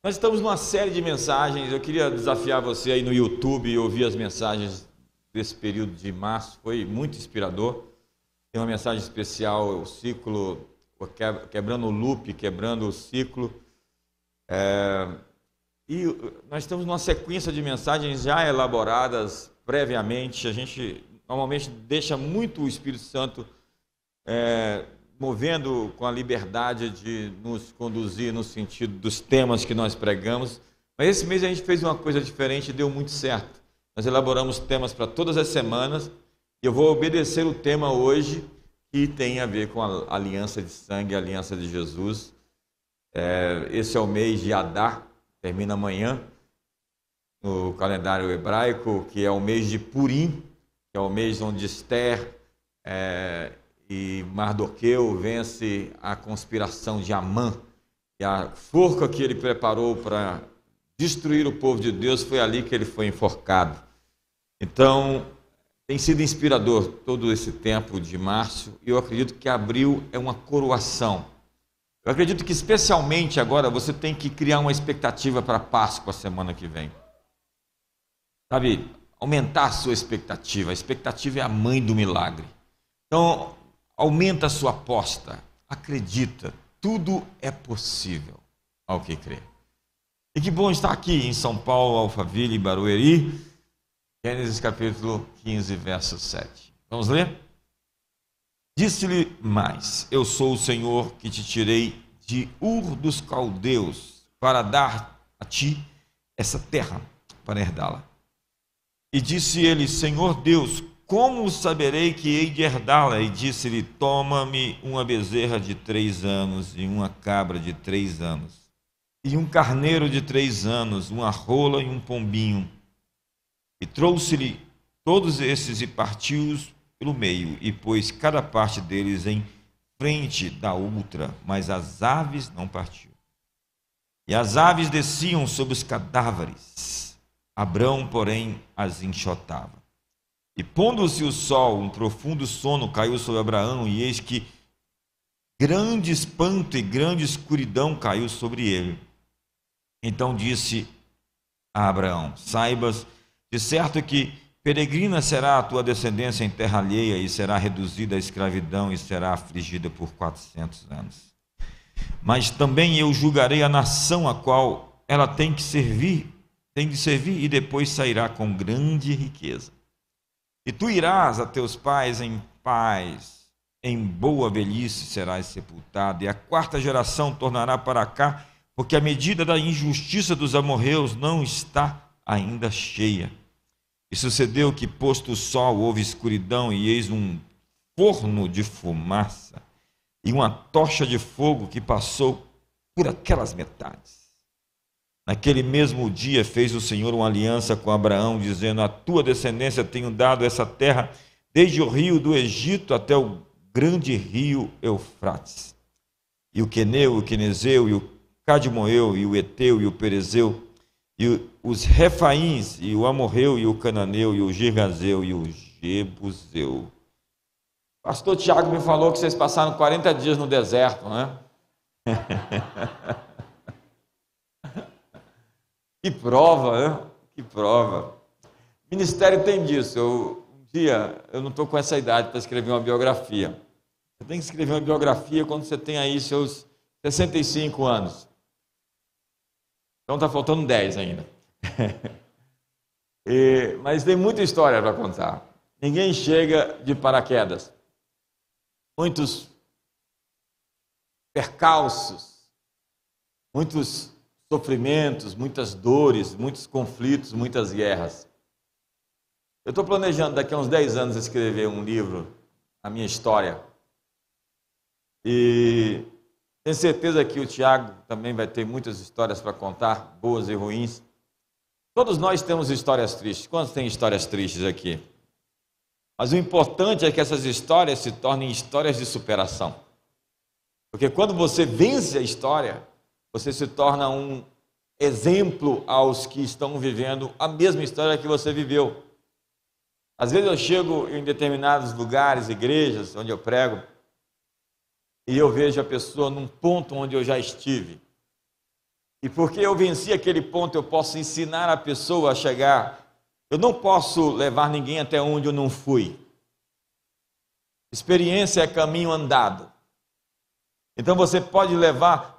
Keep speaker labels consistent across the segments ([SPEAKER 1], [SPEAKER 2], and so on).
[SPEAKER 1] Nós estamos numa série de mensagens. Eu queria desafiar você aí no YouTube e ouvir as mensagens desse período de março. Foi muito inspirador. Tem uma mensagem especial, o ciclo, quebrando o loop, quebrando o ciclo. E nós estamos numa sequência de mensagens já elaboradas previamente. A gente normalmente deixa muito o Espírito Santo movendo com a liberdade de nos conduzir no sentido dos temas que nós pregamos. Mas esse mês a gente fez uma coisa diferente e deu muito certo. Nós elaboramos temas para todas as semanas e eu vou obedecer o tema hoje, que tem a ver com a aliança de sangue, a aliança de Jesus. Esse é o mês de Adar, termina amanhã, no calendário hebraico, que é o mês de Purim, que é o mês onde Esther e Mardoqueu vence a conspiração de Amã, e a forca que ele preparou para destruir o povo de Deus, foi ali que ele foi enforcado. Então, tem sido inspirador todo esse tempo de março, e eu acredito que abril é uma coroação. Eu acredito que especialmente agora você tem que criar uma expectativa para a Páscoa semana que vem. Sabe, aumentar a sua expectativa. A expectativa é a mãe do milagre. Então, aumenta a sua aposta, acredita, tudo é possível ao que crê. E que bom estar aqui em São Paulo, Alphaville e Barueri, Gênesis capítulo 15, verso 7. Vamos ler? Disse-lhe mais: eu sou o Senhor que te tirei de Ur dos Caldeus para dar a ti essa terra para herdá-la. E disse ele: Senhor Deus, como saberei que hei de herdá-la? E disse-lhe: toma-me uma bezerra de 3 anos, e uma cabra de 3 anos, e um carneiro de 3 anos, uma rola e um pombinho. E trouxe-lhe todos esses e partiu-os pelo meio, e pôs cada parte deles em frente da outra, mas as aves não partiu. E as aves desciam sobre os cadáveres, Abrão, porém, as enxotava. E pondo-se o sol, um profundo sono caiu sobre Abraão, e eis que grande espanto e grande escuridão caiu sobre ele. Então disse a Abraão: saibas de certo que peregrina será a tua descendência em terra alheia, e será reduzida à escravidão, e será afligida por 400 anos. Mas também eu julgarei a nação a qual ela tem de servir, e depois sairá com grande riqueza. E tu irás a teus pais em paz, em boa velhice serás sepultado, e a 4ª geração tornará para cá, porque a medida da injustiça dos amorreus não está ainda cheia. E sucedeu que, posto o sol, houve escuridão, e eis um forno de fumaça e uma tocha de fogo que passou por aquelas metades. Naquele mesmo dia fez o Senhor uma aliança com Abraão, dizendo: a tua descendência tenho dado essa terra, desde o rio do Egito até o grande rio Eufrates. E o Queneu, o Quenezeu, e o Cadmoeu, e o Eteu, e o Perezeu, e os Refaíns, e o Amorreu, e o Cananeu, e o Girgazeu, e o Jebuseu. Pastor Tiago me falou que vocês passaram 40 dias no deserto, né? Que prova, né? Que prova. Ministério tem disso. Um dia, eu não estou com essa idade para escrever uma biografia. Você tem que escrever uma biografia quando você tem aí seus 65 anos. Então está faltando 10 ainda. Mas tem muita história para contar. Ninguém chega de paraquedas. Muitos percalços, muitos sofrimentos, muitas dores, muitos conflitos, muitas guerras. Eu estou planejando daqui a uns 10 anos escrever um livro, a minha história. E tenho certeza que o Tiago também vai ter muitas histórias para contar, boas e ruins. Todos nós temos histórias tristes. Quantos têm histórias tristes aqui? Mas o importante é que essas histórias se tornem histórias de superação. Porque quando você vence a história, você se torna um exemplo aos que estão vivendo a mesma história que você viveu. Às vezes eu chego em determinados lugares, igrejas, onde eu prego, e eu vejo a pessoa num ponto onde eu já estive. E porque eu venci aquele ponto, eu posso ensinar a pessoa a chegar. Eu não posso levar ninguém até onde eu não fui. Experiência é caminho andado. Então você pode levar,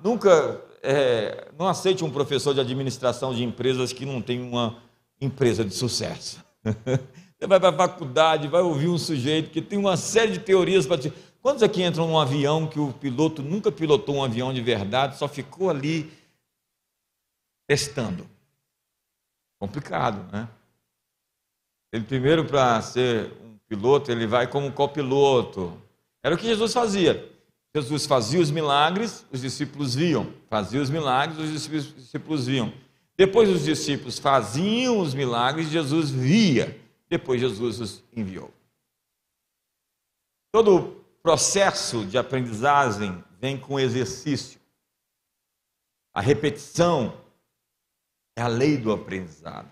[SPEAKER 1] não aceite um professor de administração de empresas que não tem uma empresa de sucesso. Você vai para a faculdade, vai ouvir um sujeito que tem uma série de teorias para te... Quantos aqui entram num avião que o piloto nunca pilotou um avião de verdade, só ficou ali testando? Complicado, né? Ele primeiro, para ser um piloto, ele vai como copiloto. Era o que Jesus fazia. Jesus fazia os milagres, os discípulos viam. Fazia os milagres, os discípulos viam. Depois os discípulos faziam os milagres, Jesus via. Depois Jesus os enviou. Todo processo de aprendizagem vem com exercício. A repetição é a lei do aprendizado.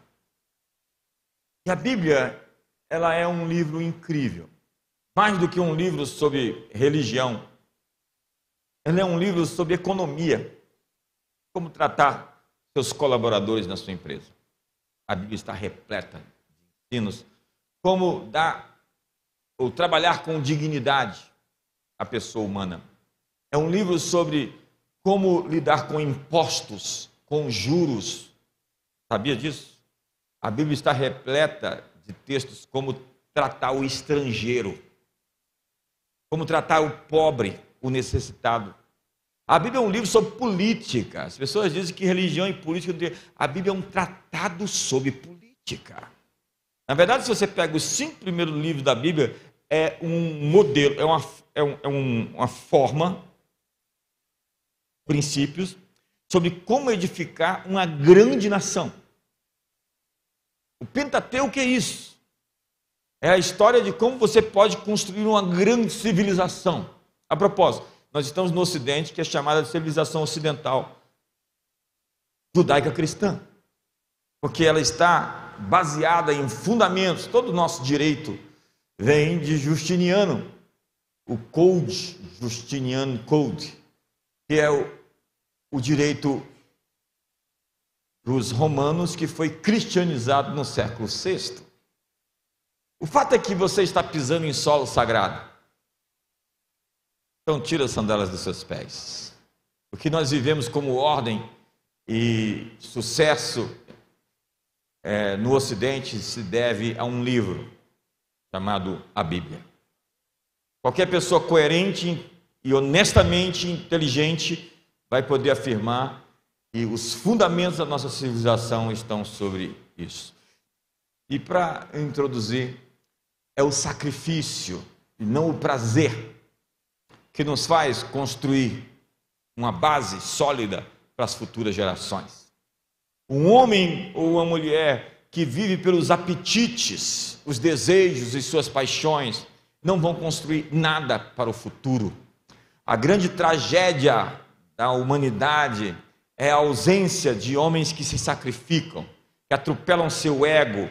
[SPEAKER 1] E a Bíblia, ela é um livro incrível. Mais do que um livro sobre religião. Ela é um livro sobre economia. Como tratar seus colaboradores na sua empresa. A Bíblia está repleta de ensinos. Como dar ou trabalhar com dignidade a pessoa humana. É um livro sobre como lidar com impostos, com juros. Sabia disso? A Bíblia está repleta de textos como tratar o estrangeiro, como tratar o pobre, o necessitado. A Bíblia é um livro sobre política. As pessoas dizem que religião e política... A Bíblia é um tratado sobre política. Na verdade, se você pega os 5 primeiros livros da Bíblia, é um modelo, uma forma, princípios, sobre como edificar uma grande nação. O Pentateuco é isso. É a história de como você pode construir uma grande civilização. A propósito, nós estamos no Ocidente, que é chamada de civilização ocidental, judaica cristã, porque ela está baseada em fundamentos. Todo o nosso direito vem de Justiniano, o Code, Justinian Code, que é o direito dos romanos, que foi cristianizado no século VI. O fato é que você está pisando em solo sagrado. Então tira as sandálias dos seus pés. O que nós vivemos como ordem e sucesso no Ocidente se deve a um livro chamado a Bíblia. Qualquer pessoa coerente e honestamente inteligente vai poder afirmar que os fundamentos da nossa civilização estão sobre isso. E para introduzir, é o sacrifício e não o prazer que nos faz construir uma base sólida para as futuras gerações. Um homem ou uma mulher que vive pelos apetites, os desejos e suas paixões, não vão construir nada para o futuro. A grande tragédia da humanidade é a ausência de homens que se sacrificam, que atropelam seu ego,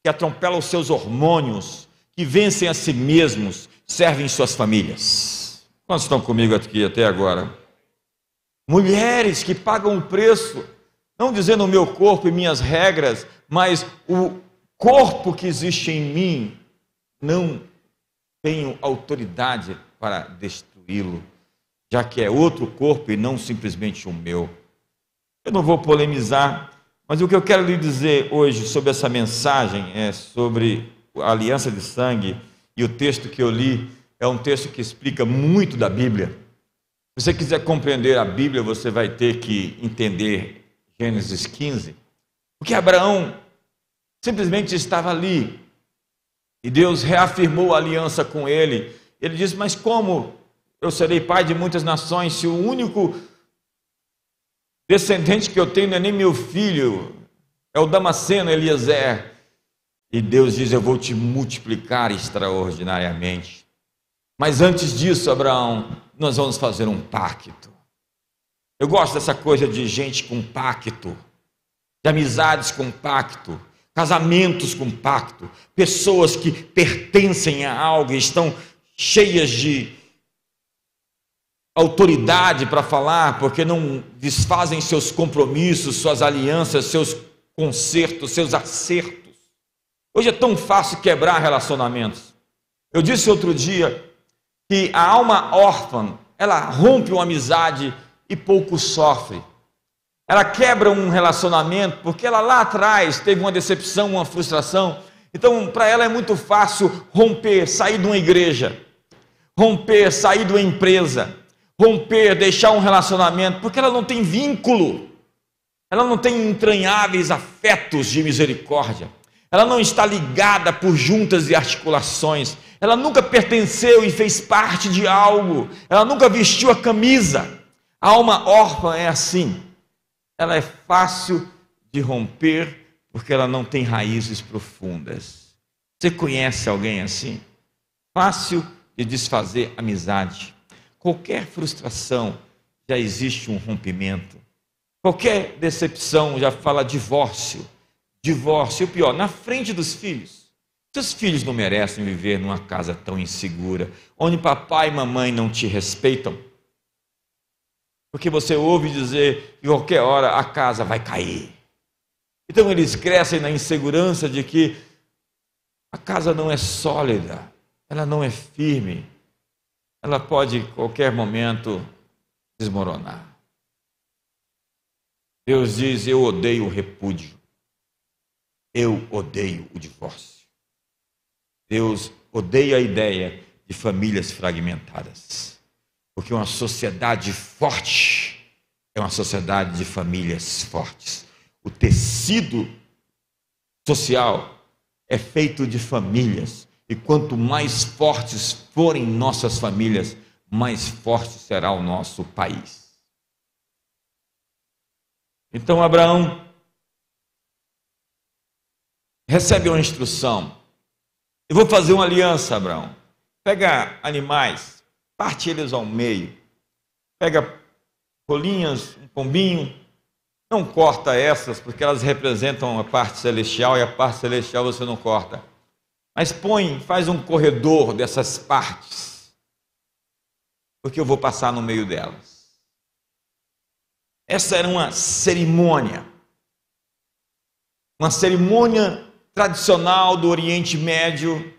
[SPEAKER 1] que atropelam seus hormônios, que vencem a si mesmos, servem suas famílias. Quantos estão comigo aqui até agora? Mulheres que pagam o preço, não dizendo o meu corpo e minhas regras, mas o corpo que existe em mim, não tenho autoridade para destruí-lo, já que é outro corpo e não simplesmente o meu. Eu não vou polemizar, mas o que eu quero lhe dizer hoje sobre essa mensagem é sobre a aliança de sangue, e o texto que eu li é um texto que explica muito da Bíblia. Se você quiser compreender a Bíblia, você vai ter que entender Gênesis 15, porque Abraão simplesmente estava ali, e Deus reafirmou a aliança com ele. Ele disse: mas como eu serei pai de muitas nações, se o único descendente que eu tenho não é nem meu filho, é o Damasceno Eliezer? E Deus diz: eu vou te multiplicar extraordinariamente. Mas antes disso, Abraão, nós vamos fazer um pacto. Eu gosto dessa coisa de gente com pacto, de amizades com pacto, casamentos com pacto, pessoas que pertencem a algo e estão cheias de autoridade para falar, porque não desfazem seus compromissos, suas alianças, seus concertos, seus acertos. Hoje é tão fácil quebrar relacionamentos. Eu disse outro dia que a alma órfã, ela rompe uma amizade e pouco sofre. Ela quebra um relacionamento porque ela lá atrás teve uma decepção, uma frustração. Então, para ela é muito fácil romper, sair de uma igreja, romper, sair de uma empresa, romper, deixar um relacionamento, porque ela não tem vínculo, ela não tem entranháveis afetos de misericórdia, ela não está ligada por juntas e articulações, ela nunca pertenceu e fez parte de algo, ela nunca vestiu a camisa. A alma órfã é assim, ela é fácil de romper porque ela não tem raízes profundas. Você conhece alguém assim? Fácil de desfazer amizade. Qualquer frustração já existe um rompimento. Qualquer decepção já fala divórcio. Divórcio, e o pior, na frente dos filhos. Seus filhos não merecem viver numa casa tão insegura, onde papai e mamãe não te respeitam. Porque você ouve dizer que qualquer hora a casa vai cair. Então eles crescem na insegurança de que a casa não é sólida, ela não é firme, ela pode em qualquer momento desmoronar. Deus diz: eu odeio o repúdio, eu odeio o divórcio. Deus odeia a ideia de famílias fragmentadas, porque uma sociedade forte é uma sociedade de famílias fortes. O tecido social é feito de famílias, e quanto mais fortes forem nossas famílias, mais forte será o nosso país. Então Abraão recebe uma instrução: eu vou fazer uma aliança, Abraão. Pega animais, parte eles ao meio, pega rolinhas, um pombinho. Não corta essas, porque elas representam a parte celestial, e a parte celestial você não corta. Mas faz um corredor dessas partes, porque eu vou passar no meio delas. Essa era uma cerimônia tradicional do Oriente Médio,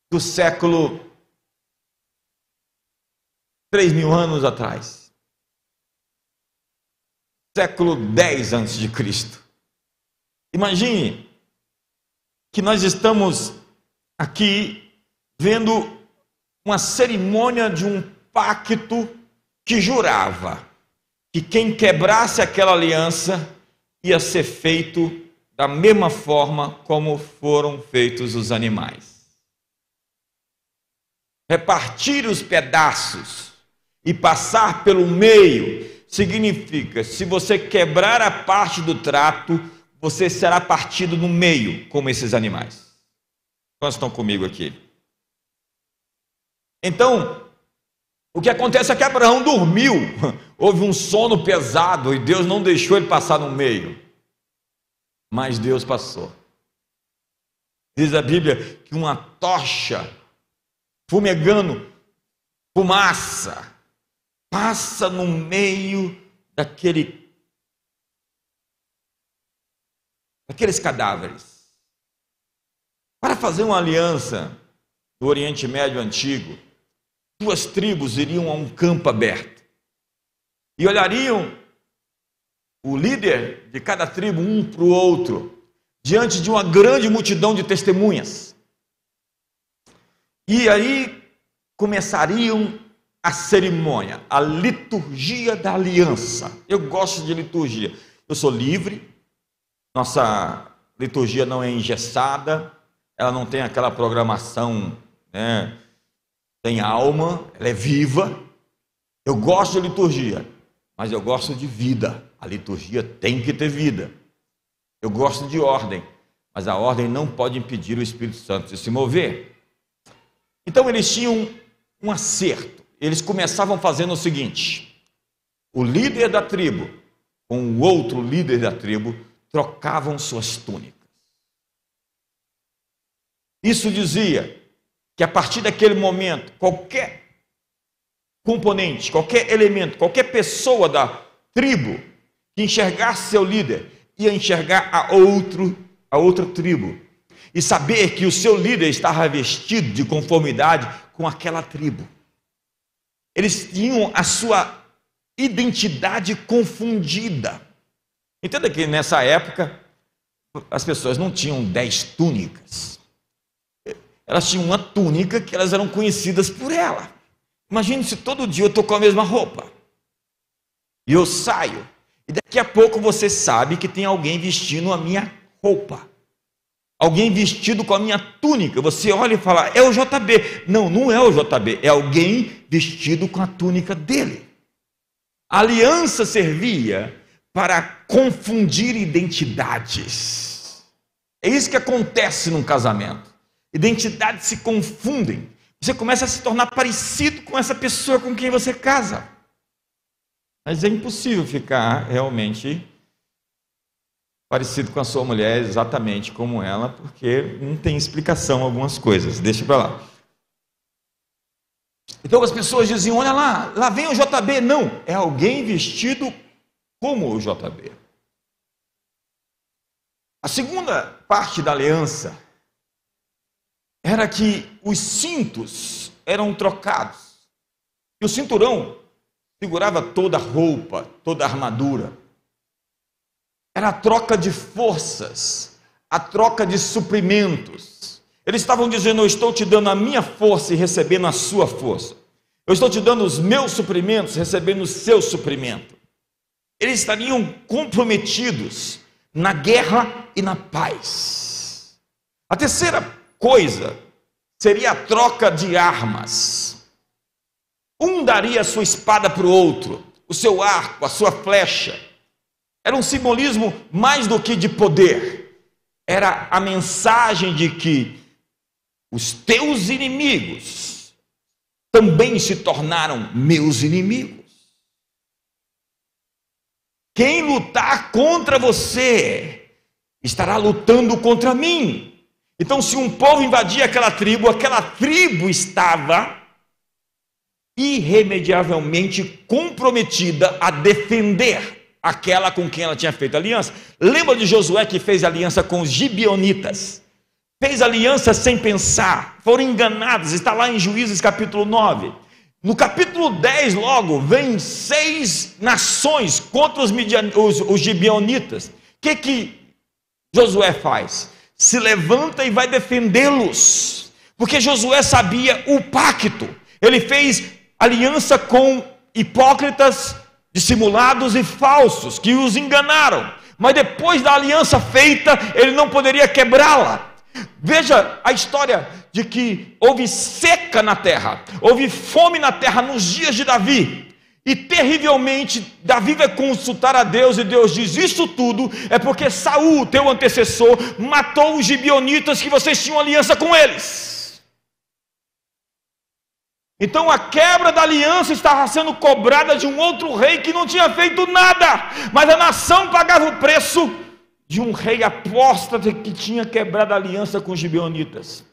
[SPEAKER 1] do século 3.000 anos atrás. Século 10 antes de Cristo. Imagine que nós estamos aqui vendo uma cerimônia de um pacto que jurava que quem quebrasse aquela aliança ia ser feito da mesma forma como foram feitos os animais. Repartir os pedaços e passar pelo meio significa: se você quebrar a parte do trato, você será partido no meio, como esses animais. Quantos estão comigo aqui? Então, o que acontece é que Abraão dormiu, houve um sono pesado e Deus não deixou ele passar no meio. Mas Deus passou. Diz a Bíblia que uma tocha fumegando, fumaça, passa no meio daqueles cadáveres. Para fazer uma aliança do Oriente Médio Antigo, duas tribos iriam a um campo aberto e olhariam o líder de cada tribo um para o outro, diante de uma grande multidão de testemunhas. E aí começariam a cerimônia, a liturgia da aliança. Eu gosto de liturgia. Eu sou livre, nossa liturgia não é engessada, ela não tem aquela programação, né, tem alma, ela é viva. Eu gosto de liturgia, mas eu gosto de vida. A liturgia tem que ter vida. Eu gosto de ordem, mas a ordem não pode impedir o Espírito Santo de se mover. Então eles tinham um acerto. Eles começavam fazendo o seguinte: o líder da tribo com o outro líder da tribo trocavam suas túnicas. Isso dizia que a partir daquele momento, qualquer componente, qualquer elemento, qualquer pessoa da tribo que enxergasse seu líder, ia enxergar a outra tribo e saber que o seu líder estava vestido de conformidade com aquela tribo. Eles tinham a sua identidade confundida. Entenda que nessa época as pessoas não tinham 10 túnicas. Elas tinham uma túnica que elas eram conhecidas por ela. Imagine se todo dia eu estou com a mesma roupa e eu saio, e daqui a pouco você sabe que tem alguém vestindo a minha roupa, alguém vestido com a minha túnica. Você olha e fala, é o JB. Não, não é o JB, é alguém vestido com a túnica dele. A aliança servia para confundir identidades. É isso que acontece num casamento. Identidades se confundem. Você começa a se tornar parecido com essa pessoa com quem você casa. Mas é impossível ficar realmente parecido com a sua mulher exatamente como ela, porque não tem explicação algumas coisas. Deixa para lá. Então as pessoas diziam, olha lá vem o JB. Não, é alguém vestido como o JB. A segunda parte da aliança era que os cintos eram trocados. E o cinturão segurava toda a roupa, toda a armadura. Era a troca de forças, a troca de suprimentos. Eles estavam dizendo, eu estou te dando a minha força e recebendo a sua força. Eu estou te dando os meus suprimentos, recebendo o seu suprimento. Eles estariam comprometidos na guerra e na paz. A terceira coisa seria a troca de armas. Um daria a sua espada para o outro, o seu arco, a sua flecha. Era um simbolismo mais do que de poder. Era a mensagem de que os teus inimigos também se tornaram meus inimigos. Quem lutar contra você estará lutando contra mim. Então, se um povo invadia aquela tribo estava irremediavelmente comprometida a defender aquela com quem ela tinha feito aliança. Lembra de Josué que fez aliança com os gibeonitas? Fez aliança sem pensar, foram enganados, está lá em Juízes capítulo 9. No capítulo 10 logo, vem 6 nações contra os gibeonitas. O que Josué faz? Se levanta e vai defendê-los, porque Josué sabia o pacto. Ele fez aliança com hipócritas, dissimulados e falsos, que os enganaram, mas depois da aliança feita, ele não poderia quebrá-la. Veja a história de que houve seca na terra, houve fome na terra nos dias de Davi, e terrivelmente Davi vai consultar a Deus, e Deus diz, isso tudo é porque Saul, teu antecessor, matou os gibeonitas que vocês tinham aliança com eles. Então a quebra da aliança estava sendo cobrada de um outro rei que não tinha feito nada, mas a nação pagava o preço de um rei apóstata que tinha quebrado a aliança com os gibeonitas.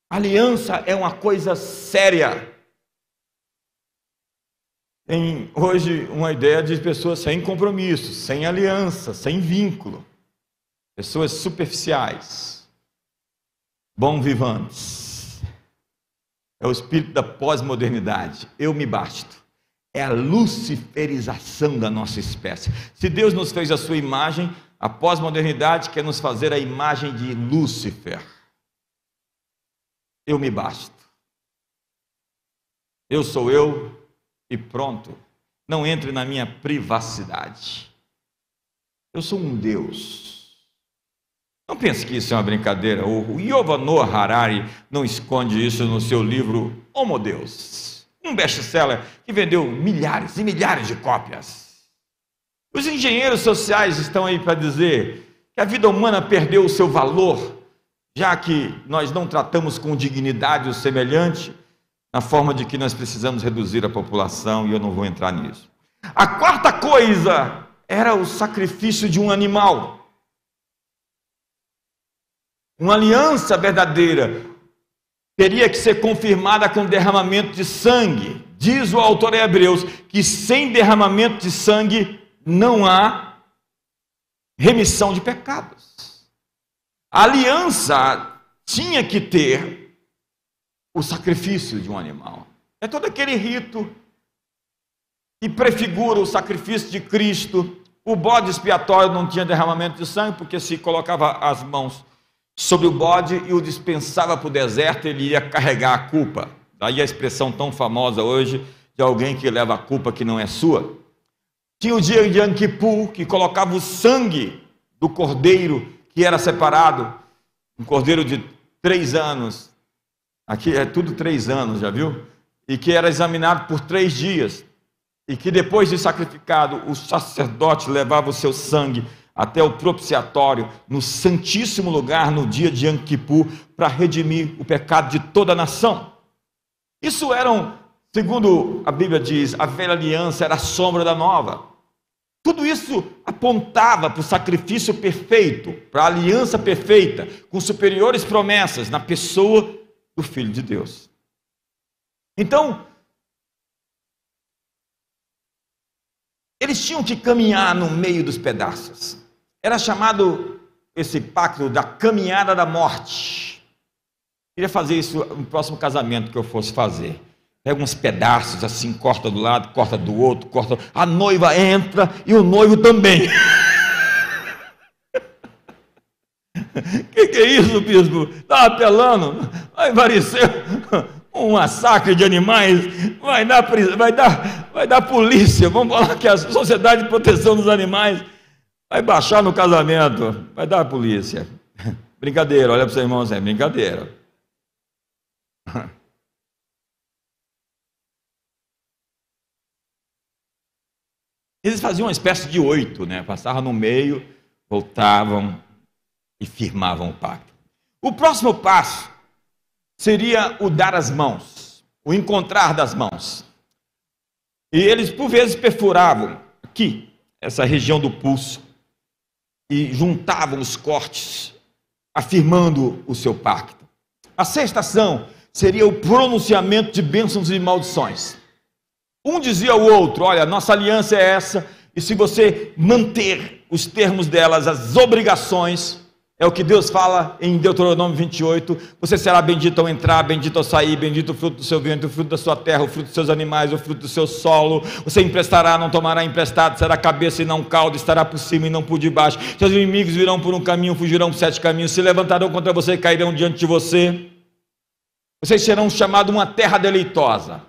[SPEAKER 1] Aliança é uma coisa séria. Tem hoje uma ideia de pessoas sem compromisso, sem aliança, sem vínculo. Pessoas superficiais, bom vivantes. É o espírito da pós-modernidade. Eu me basto. É a luciferização da nossa espécie. Se Deus nos fez a sua imagem, a pós-modernidade quer nos fazer a imagem de Lúcifer. Eu me basto. Eu sou eu e pronto. Não entre na minha privacidade. Eu sou um Deus. Não pense que isso é uma brincadeira. O Yuval Noah Harari não esconde isso no seu livro Homo Deus, um best-seller que vendeu milhares e milhares de cópias. Os engenheiros sociais estão aí para dizer que a vida humana perdeu o seu valor, já que nós não tratamos com dignidade o semelhante, na forma de que nós precisamos reduzir a população, e eu não vou entrar nisso. A quarta coisa era o sacrifício de um animal. Uma aliança verdadeira. teria que ser confirmada com derramamento de sangue. Diz o autor de Hebreus que sem derramamento de sangue não há remissão de pecados. A aliança tinha que ter o sacrifício de um animal. É todo aquele rito que prefigura o sacrifício de Cristo. O bode expiatório não tinha derramamento de sangue, porque se colocava as mãos sobre o bode e o dispensava para o deserto, ele ia carregar a culpa. Daí a expressão tão famosa hoje de alguém que leva a culpa que não é sua. Tinha o dia de Yom Kippur, que colocava o sangue do cordeiro que era separado, um cordeiro de 3 anos, aqui é tudo 3 anos, já viu? E que era examinado por 3 dias, e que depois de sacrificado, o sacerdote levava o seu sangue até o propiciatório, no santíssimo lugar, no dia de Yom Kippur, para redimir o pecado de toda a nação. Isso eram, segundo a Bíblia diz, a velha aliança era a sombra da nova. Tudo isso apontava para o sacrifício perfeito, para a aliança perfeita, com superiores promessas na pessoa do Filho de Deus. Então, eles tinham que caminhar no meio dos pedaços. Era chamado esse pacto da caminhada da morte. Queria fazer isso no próximo casamento que eu fosse fazer. Pega uns pedaços assim, corta do lado, corta do outro, corta. A noiva entra e o noivo também. Que é isso, bispo? Está apelando? Vai parecer um massacre de animais, vai dar polícia. Vamos falar que a Sociedade de Proteção dos Animais vai baixar no casamento, vai dar polícia. Brincadeira, olha para o seu irmão, é brincadeira. Eles faziam uma espécie de 8, né? Passavam no meio, voltavam e firmavam o pacto. O próximo passo seria o dar as mãos, o encontrar das mãos. E eles, por vezes, perfuravam aqui, essa região do pulso, e juntavam os cortes, afirmando o seu pacto. A sexta ação seria o pronunciamento de bênçãos e maldições. Um dizia ao outro, olha, nossa aliança é essa, e se você manter os termos delas, as obrigações, é o que Deus fala em Deuteronômio 28, você será bendito ao entrar, bendito ao sair, bendito o fruto do seu ventre, o fruto da sua terra, o fruto dos seus animais, o fruto do seu solo, você emprestará, não tomará emprestado, será cabeça e não cauda, estará por cima e não por debaixo, seus inimigos virão por um caminho, fugirão por 7 caminhos, se levantarão contra você e cairão diante de você, vocês serão chamados uma terra deleitosa.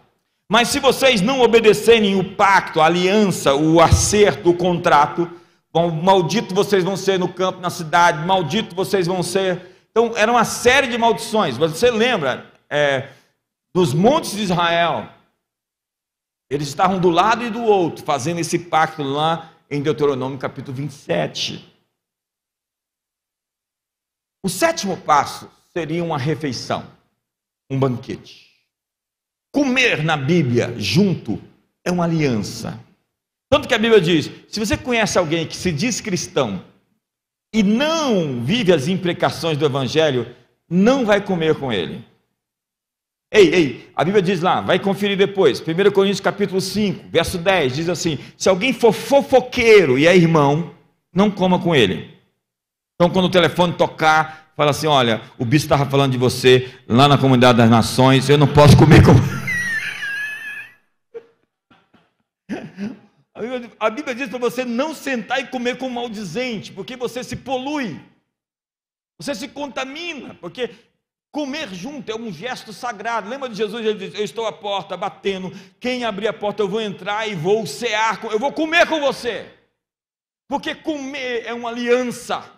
[SPEAKER 1] Mas se vocês não obedecerem o pacto, a aliança, o acerto, o contrato, maldito vocês vão ser no campo, na cidade, maldito vocês vão ser. Então, era uma série de maldições. Você lembra, dos montes de Israel, eles estavam do lado e do outro, fazendo esse pacto lá em Deuteronômio capítulo 27. O sétimo passo seria uma refeição, um banquete. Comer na Bíblia junto é uma aliança. Tanto que a Bíblia diz, se você conhece alguém que se diz cristão e não vive as implicações do Evangelho, não vai comer com ele. Ei, a Bíblia diz lá, vai conferir depois, 1 Coríntios capítulo 5, verso 10, diz assim, se alguém for fofoqueiro e é irmão, não coma com ele. Então quando o telefone tocar, fala assim, olha, o bispo estava falando de você lá na Comunidade das Nações, eu não posso comer com... A Bíblia diz para você não sentar e comer com maldizente, porque você se polui, você se contamina, porque comer junto é um gesto sagrado. Lembra de Jesus? Ele diz, eu estou à porta batendo, quem abrir a porta eu vou entrar e vou cear, eu vou comer com você, porque comer é uma aliança.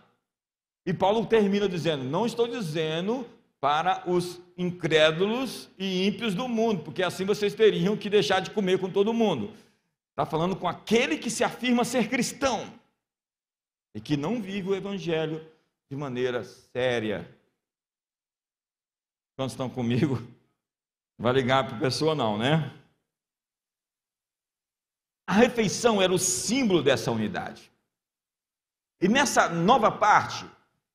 [SPEAKER 1] E Paulo termina dizendo, não estou dizendo para os incrédulos e ímpios do mundo, porque assim vocês teriam que deixar de comer com todo mundo. Está falando com aquele que se afirma ser cristão e que não vive o Evangelho de maneira séria. Quantos estão comigo? Não vai ligar para a pessoa não, né? A refeição era o símbolo dessa unidade. E nessa nova parte,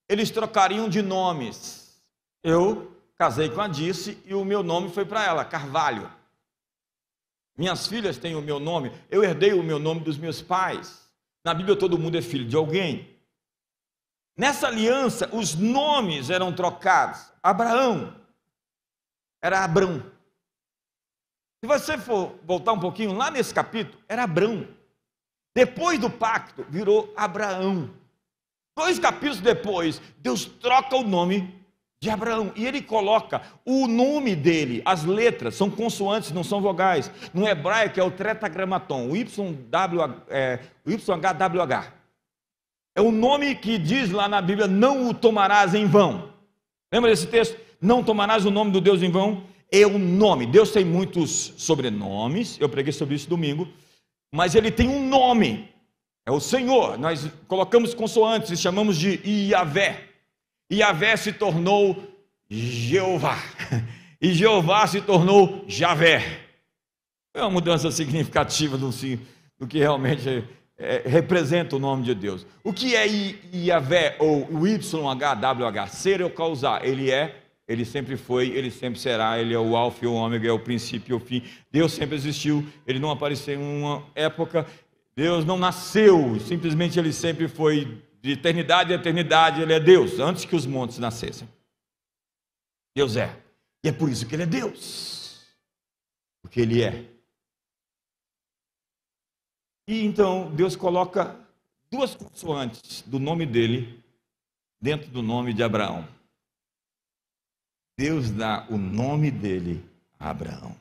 [SPEAKER 1] eles trocariam de nomes. Eu casei com a Dirce e o meu nome foi para ela, Carvalho. Minhas filhas têm o meu nome, eu herdei o meu nome dos meus pais. Na Bíblia todo mundo é filho de alguém. Nessa aliança, os nomes eram trocados. Abraão era Abrão. Se você for voltar um pouquinho lá nesse capítulo, era Abrão. Depois do pacto, virou Abraão. 2 capítulos depois, Deus troca o nome de Abraão, e ele coloca o nome dele, as letras, são consoantes, não são vogais. No hebraico é o tetragramaton, o YHWH. É o nome que diz lá na Bíblia, não o tomarás em vão. Lembra desse texto? Não tomarás o nome do Deus em vão. É o nome. Deus tem muitos sobrenomes, eu preguei sobre isso domingo, mas ele tem um nome, é o Senhor. Nós colocamos consoantes e chamamos de Iavé. Iavé se tornou Jeová, e Jeová se tornou Javé. É uma mudança significativa do que realmente representa o nome de Deus. O que é Iavé, ou o YHWH? Ser ou causar? Ele sempre foi, ele sempre será, ele é o alfa e o ômega, é o princípio e o fim. Deus sempre existiu, ele não apareceu em uma época, Deus não nasceu, simplesmente ele sempre foi. De eternidade a eternidade, ele é Deus, antes que os montes nascessem. Deus é. E é por isso que ele é Deus. Porque ele é. E então, Deus coloca 2 consoantes do nome dele dentro do nome de Abraão. Deus dá o nome dele a Abraão.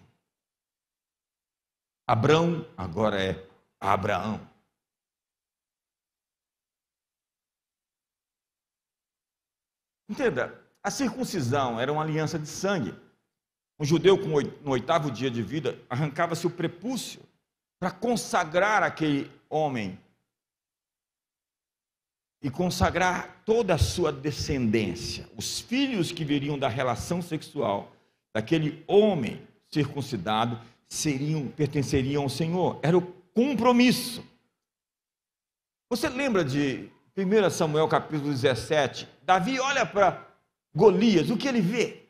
[SPEAKER 1] Abrão agora é Abraão. Entenda, a circuncisão era uma aliança de sangue. Um judeu no 8º dia de vida arrancava-se o prepúcio para consagrar aquele homem e consagrar toda a sua descendência. Os filhos que viriam da relação sexual daquele homem circuncidado pertenceriam ao Senhor. Era o compromisso. Você lembra de 1 Samuel capítulo 17, Davi olha para Golias, o que ele vê?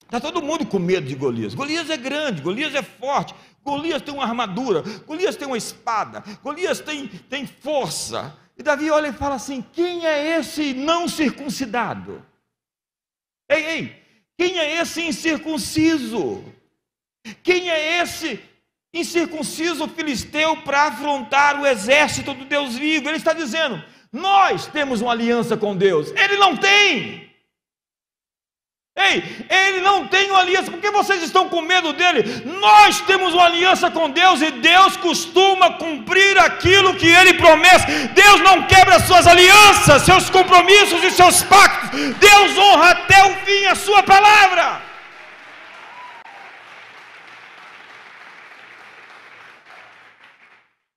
[SPEAKER 1] Está todo mundo com medo de Golias. Golias é grande, Golias é forte, Golias tem uma armadura, Golias tem uma espada, Golias tem força. E Davi olha e fala assim: quem é esse não circuncidado? Ei, quem é esse incircunciso? Quem é esse incircunciso filisteu para afrontar o exército do Deus vivo? Ele está dizendo: nós temos uma aliança com Deus, ele não tem. Ele não tem uma aliança, porque vocês estão com medo dele? Nós temos uma aliança com Deus, e Deus costuma cumprir aquilo que ele promete. Deus não quebra suas alianças, seus compromissos e seus pactos. Deus honra até o fim a sua palavra.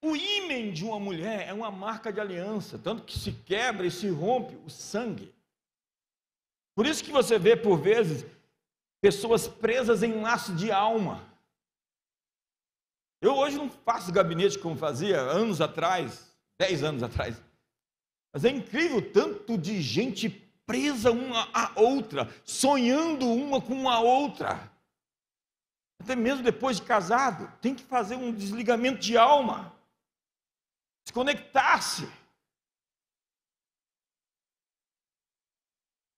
[SPEAKER 1] O ímen de uma mulher é uma marca de aliança, tanto que se quebra e se rompe o sangue. Por isso que você vê, por vezes, pessoas presas em laço de alma. Eu hoje não faço gabinete como fazia anos atrás, 10 anos atrás. Mas é incrível tanto de gente presa uma à outra, sonhando uma com a outra. Até mesmo depois de casado, tem que fazer um desligamento de alma. Desconectar-se.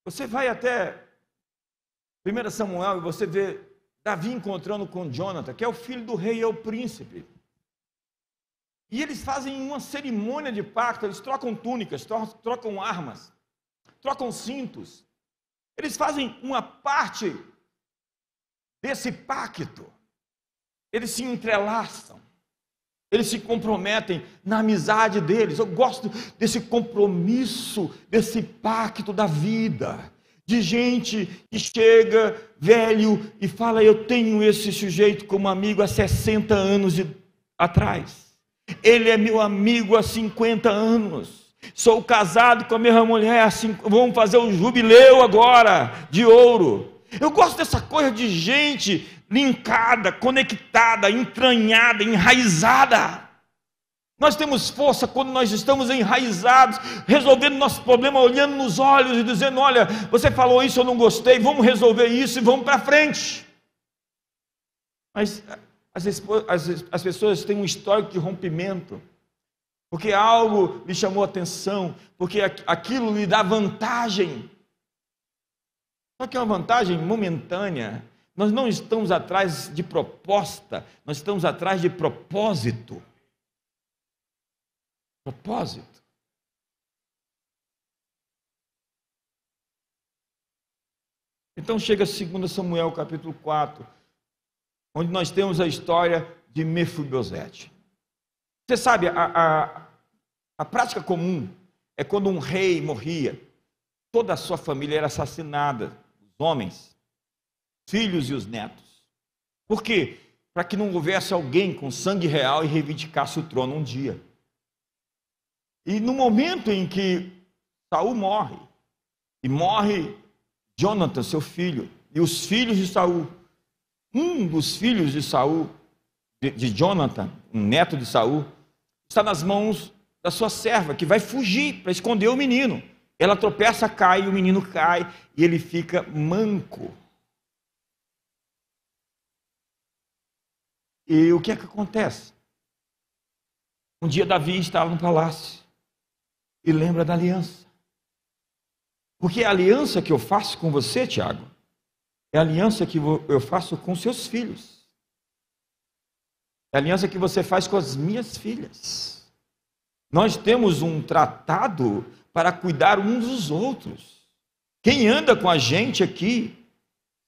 [SPEAKER 1] Você vai até 1 Samuel e você vê Davi encontrando com Jonathan, que é o filho do rei, é o príncipe. E eles fazem uma cerimônia de pacto, eles trocam túnicas, trocam armas, trocam cintos. Eles fazem uma parte desse pacto. Eles se entrelaçam. Eles se comprometem na amizade deles. Eu gosto desse compromisso, desse pacto da vida. De gente que chega velho e fala: eu tenho esse sujeito como amigo há 60 anos atrás. Ele é meu amigo há 50 anos. Sou casado com a minha mulher, vamos fazer o jubileu agora, de ouro. Eu gosto dessa coisa de gente linkada, conectada, entranhada, enraizada. Nós temos força quando nós estamos enraizados, resolvendo nosso problema, olhando nos olhos e dizendo: olha, você falou isso, eu não gostei, vamos resolver isso e vamos para frente. Mas as pessoas têm um histórico de rompimento, porque algo lhe chamou a atenção, porque aquilo lhe dá vantagem. Só que é uma vantagem momentânea. Nós não estamos atrás de proposta, nós estamos atrás de propósito. Propósito. Então chega 2 Samuel capítulo 4, onde nós temos a história de Mefibosete. Você sabe, a prática comum é quando um rei morria, toda a sua família era assassinada, os homens, os filhos e os netos. Por quê? Para que não houvesse alguém com sangue real e reivindicasse o trono um dia. E no momento em que Saul morre, e morre Jonathan, seu filho, e os filhos de Saul, um dos filhos de Saul, de Jonathan, um neto de Saul, está nas mãos da sua serva, que vai fugir para esconder o menino. Ela tropeça, cai, o menino cai, e ele fica manco. E o que é que acontece? Um dia Davi estava no palácio, e lembra da aliança. Porque a aliança que eu faço com você, Tiago, é a aliança que eu faço com seus filhos. É a aliança que você faz com as minhas filhas. Nós temos um tratado para cuidar uns dos outros. Quem anda com a gente aqui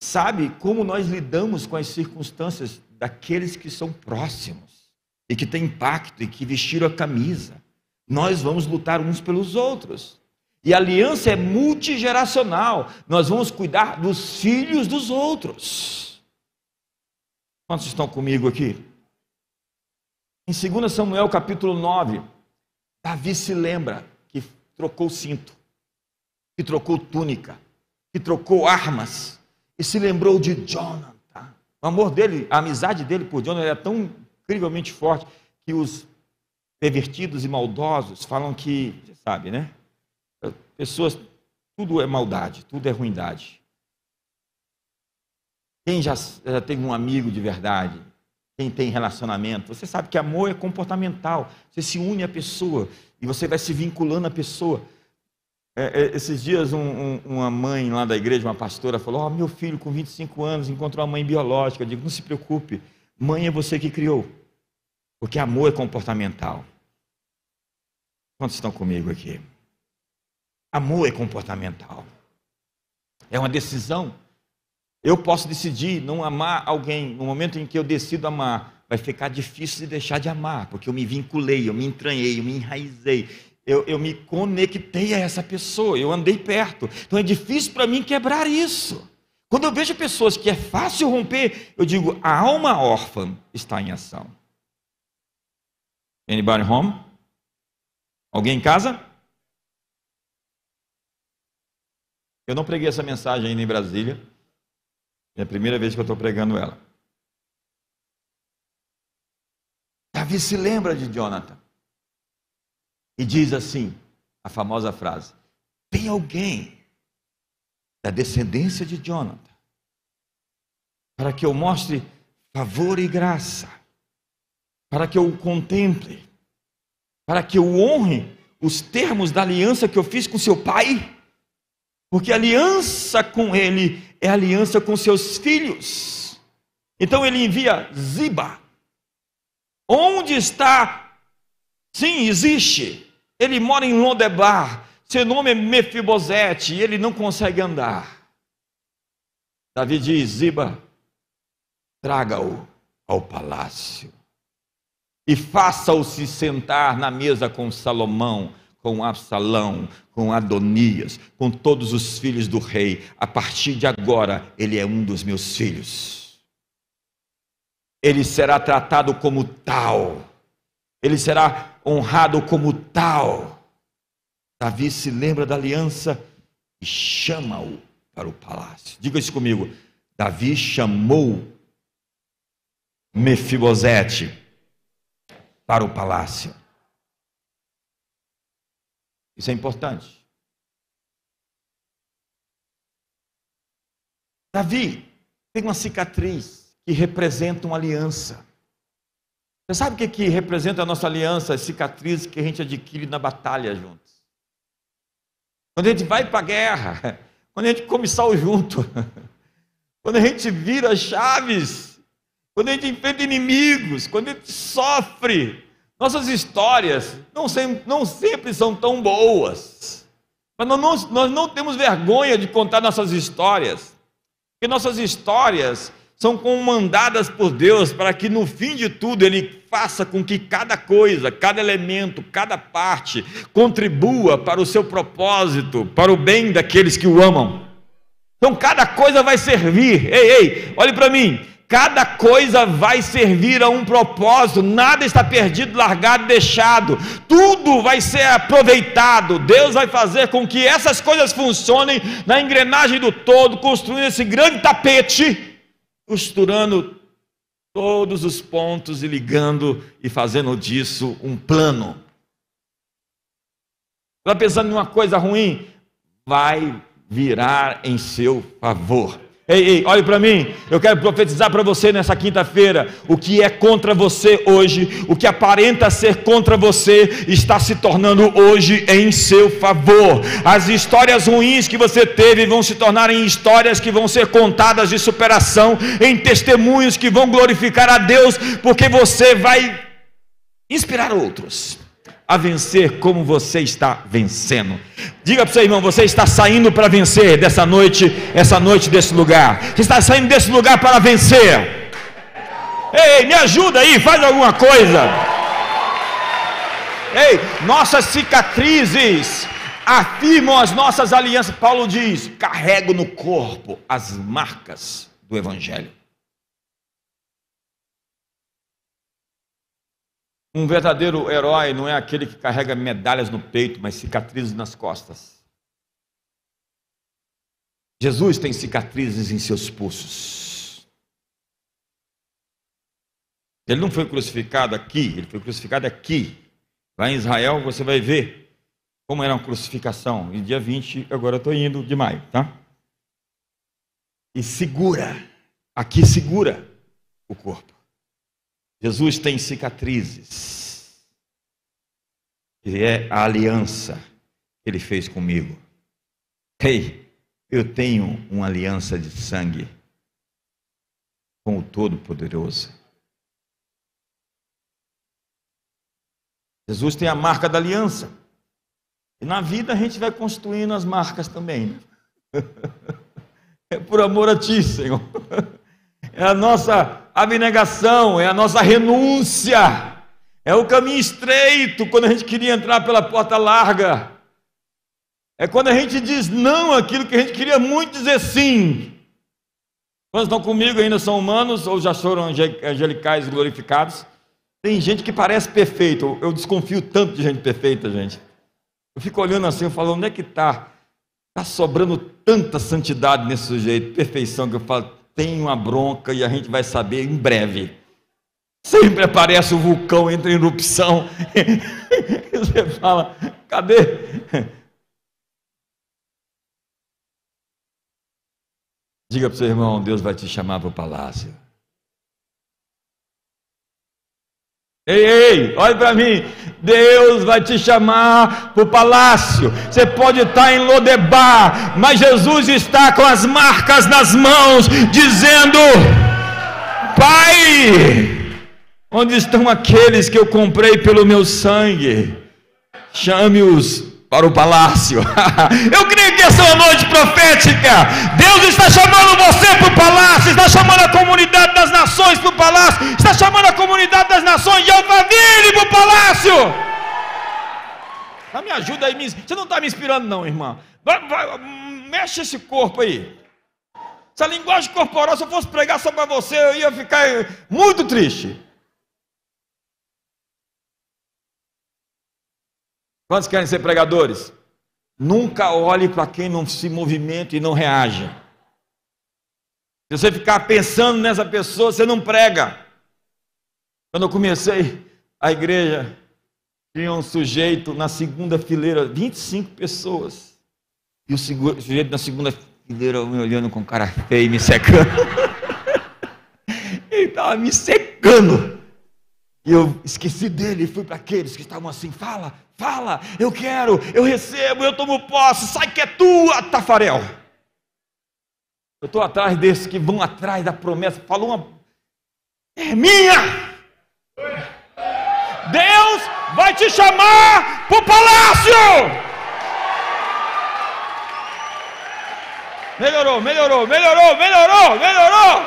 [SPEAKER 1] sabe como nós lidamos com as circunstâncias daqueles que são próximos e que têm impacto e que vestiram a camisa. Nós vamos lutar uns pelos outros. E a aliança é multigeracional. Nós vamos cuidar dos filhos dos outros. Quantos estão comigo aqui? Em 2 Samuel capítulo 9, Davi se lembra que trocou cinto, que trocou túnica, que trocou armas, e se lembrou de Jonathan. O amor dele, a amizade dele por Jonathan era tão incrivelmente forte que os pervertidos e maldosos falam que, você sabe, né? Pessoas, tudo é maldade, tudo é ruindade. Quem já teve um amigo de verdade, quem tem relacionamento, você sabe que amor é comportamental. Você se une à pessoa e você vai se vinculando à pessoa. Esses dias uma mãe lá da igreja, uma pastora, falou: meu filho com 25 anos encontrou uma mãe biológica. Eu digo: não se preocupe, mãe é você que criou, porque amor é comportamental. Quantos estão comigo aqui? Amor é comportamental. É uma decisão. Eu posso decidir não amar alguém. No momento em que eu decido amar, vai ficar difícil de deixar de amar, porque eu me vinculei, eu me entranhei, eu me enraizei, eu me conectei a essa pessoa, eu andei perto. Então é difícil para mim quebrar isso. Quando eu vejo pessoas que é fácil romper, eu digo: a alma órfã está em ação. Anybody home? Alguém em casa? Eu não preguei essa mensagem ainda em Brasília. É a primeira vez que eu estou pregando ela. Davi se lembra de Jonathan e diz assim, a famosa frase: tem alguém da descendência de Jonathan para que eu mostre favor e graça, para que eu o contemple, para que eu honre os termos da aliança que eu fiz com seu pai, porque a aliança com ele é aliança com seus filhos. Então ele envia Ziba. Onde está? Sim, existe. Ele mora em Lodebar. Seu nome é Mefibosete e ele não consegue andar. Davi diz: Ziba, traga-o ao palácio e faça-o se sentar na mesa com Salomão, com Absalão, com Adonias, com todos os filhos do rei. A partir de agora, ele é um dos meus filhos. Ele será tratado como tal. Ele será honrado como tal. Davi se lembra da aliança e chama-o para o palácio. Diga isso comigo. Davi chamou Mefibosete para o palácio. Isso é importante. Davi tem uma cicatriz que representa uma aliança. Você sabe o que representa a nossa aliança? As cicatrizes que a gente adquire na batalha juntos. Quando a gente vai para a guerra, quando a gente come sal junto, quando a gente vira chaves, quando a gente enfrenta inimigos, quando a gente sofre. Nossas histórias não sempre são tão boas. Mas nós não temos vergonha de contar nossas histórias. Porque nossas histórias são comandadas por Deus para que no fim de tudo Ele faça com que cada coisa, cada elemento, cada parte contribua para o seu propósito, para o bem daqueles que o amam. Então cada coisa vai servir. Ei, olhe para mim. Cada coisa vai servir a um propósito, nada está perdido, largado, deixado, tudo vai ser aproveitado. Deus vai fazer com que essas coisas funcionem na engrenagem do todo, construindo esse grande tapete, costurando todos os pontos e ligando e fazendo disso um plano. Está pensando em uma coisa ruim? Vai virar em seu favor. Ei, olhe para mim, eu quero profetizar para você nessa quinta-feira, o que é contra você hoje, o que aparenta ser contra você, está se tornando hoje em seu favor. As histórias ruins que você teve vão se tornar em histórias que vão ser contadas de superação, em testemunhos que vão glorificar a Deus, porque você vai inspirar outros a vencer como você está vencendo. Diga para o seu irmão, você está saindo para vencer essa noite desse lugar. Você está saindo desse lugar para vencer. Ei, me ajuda aí, faz alguma coisa. Ei, nossas cicatrizes afirmam as nossas alianças. Paulo diz: carrego no corpo as marcas do Evangelho. Um verdadeiro herói não é aquele que carrega medalhas no peito, mas cicatrizes nas costas. Jesus tem cicatrizes em seus pulsos. Ele não foi crucificado aqui, ele foi crucificado aqui. Lá em Israel você vai ver como era uma crucificação. E dia 20, agora eu estou indo de maio, tá? E segura, aqui segura o corpo. Jesus tem cicatrizes, que é a aliança que Ele fez comigo. Ei, eu tenho uma aliança de sangue com o Todo-Poderoso. Jesus tem a marca da aliança. E na vida a gente vai construindo as marcas também. É por amor a Ti, Senhor. É a nossa abnegação, é a nossa renúncia, é o caminho estreito quando a gente queria entrar pela porta larga, é quando a gente diz não àquilo que a gente queria muito dizer sim. Quando estão comigo ainda são humanos ou já foram angelicais glorificados? Tem gente que parece perfeito, eu desconfio tanto de gente perfeita, gente. Eu fico olhando assim, eu falo, onde é que está sobrando tanta santidade nesse sujeito, perfeição, que eu falo, tem uma bronca e a gente vai saber em breve. Sempre aparece o vulcão, entra em erupção. Você fala, cadê? Diga para o seu irmão, Deus vai te chamar para o palácio. Ei, olha para mim, Deus vai te chamar para o palácio. Você pode estar em Lodebar, mas Jesus está com as marcas nas mãos, dizendo: Pai, onde estão aqueles que eu comprei pelo meu sangue? Chame-os para o palácio. Eu creio que essa é uma noite profética. Deus está chamando você para o palácio, está chamando a comunidade das nações para o palácio, está chamando a comunidade das nações de Alphaville para o palácio. Me ajuda aí, você não está me inspirando não, irmã. Mexe esse corpo aí. Essa linguagem corporal, se eu fosse pregar só para você, eu ia ficar muito triste. Quantos querem ser pregadores? Nunca olhe para quem não se movimenta e não reage. Se você ficar pensando nessa pessoa, você não prega. Quando eu comecei a igreja, Tinha um sujeito na segunda fileira, 25 pessoas. E o sujeito na segunda fileira me olhando com cara feia e me secando. Ele estava me secando. E eu esqueci dele e fui para aqueles que estavam assim: fala, fala, eu quero, eu recebo, eu tomo posse, sai que é tua, Tafarel. Eu estou atrás desses que vão atrás da promessa. Falou uma... é minha! Deus vai te chamar para o palácio! Melhorou, melhorou, melhorou, melhorou, melhorou!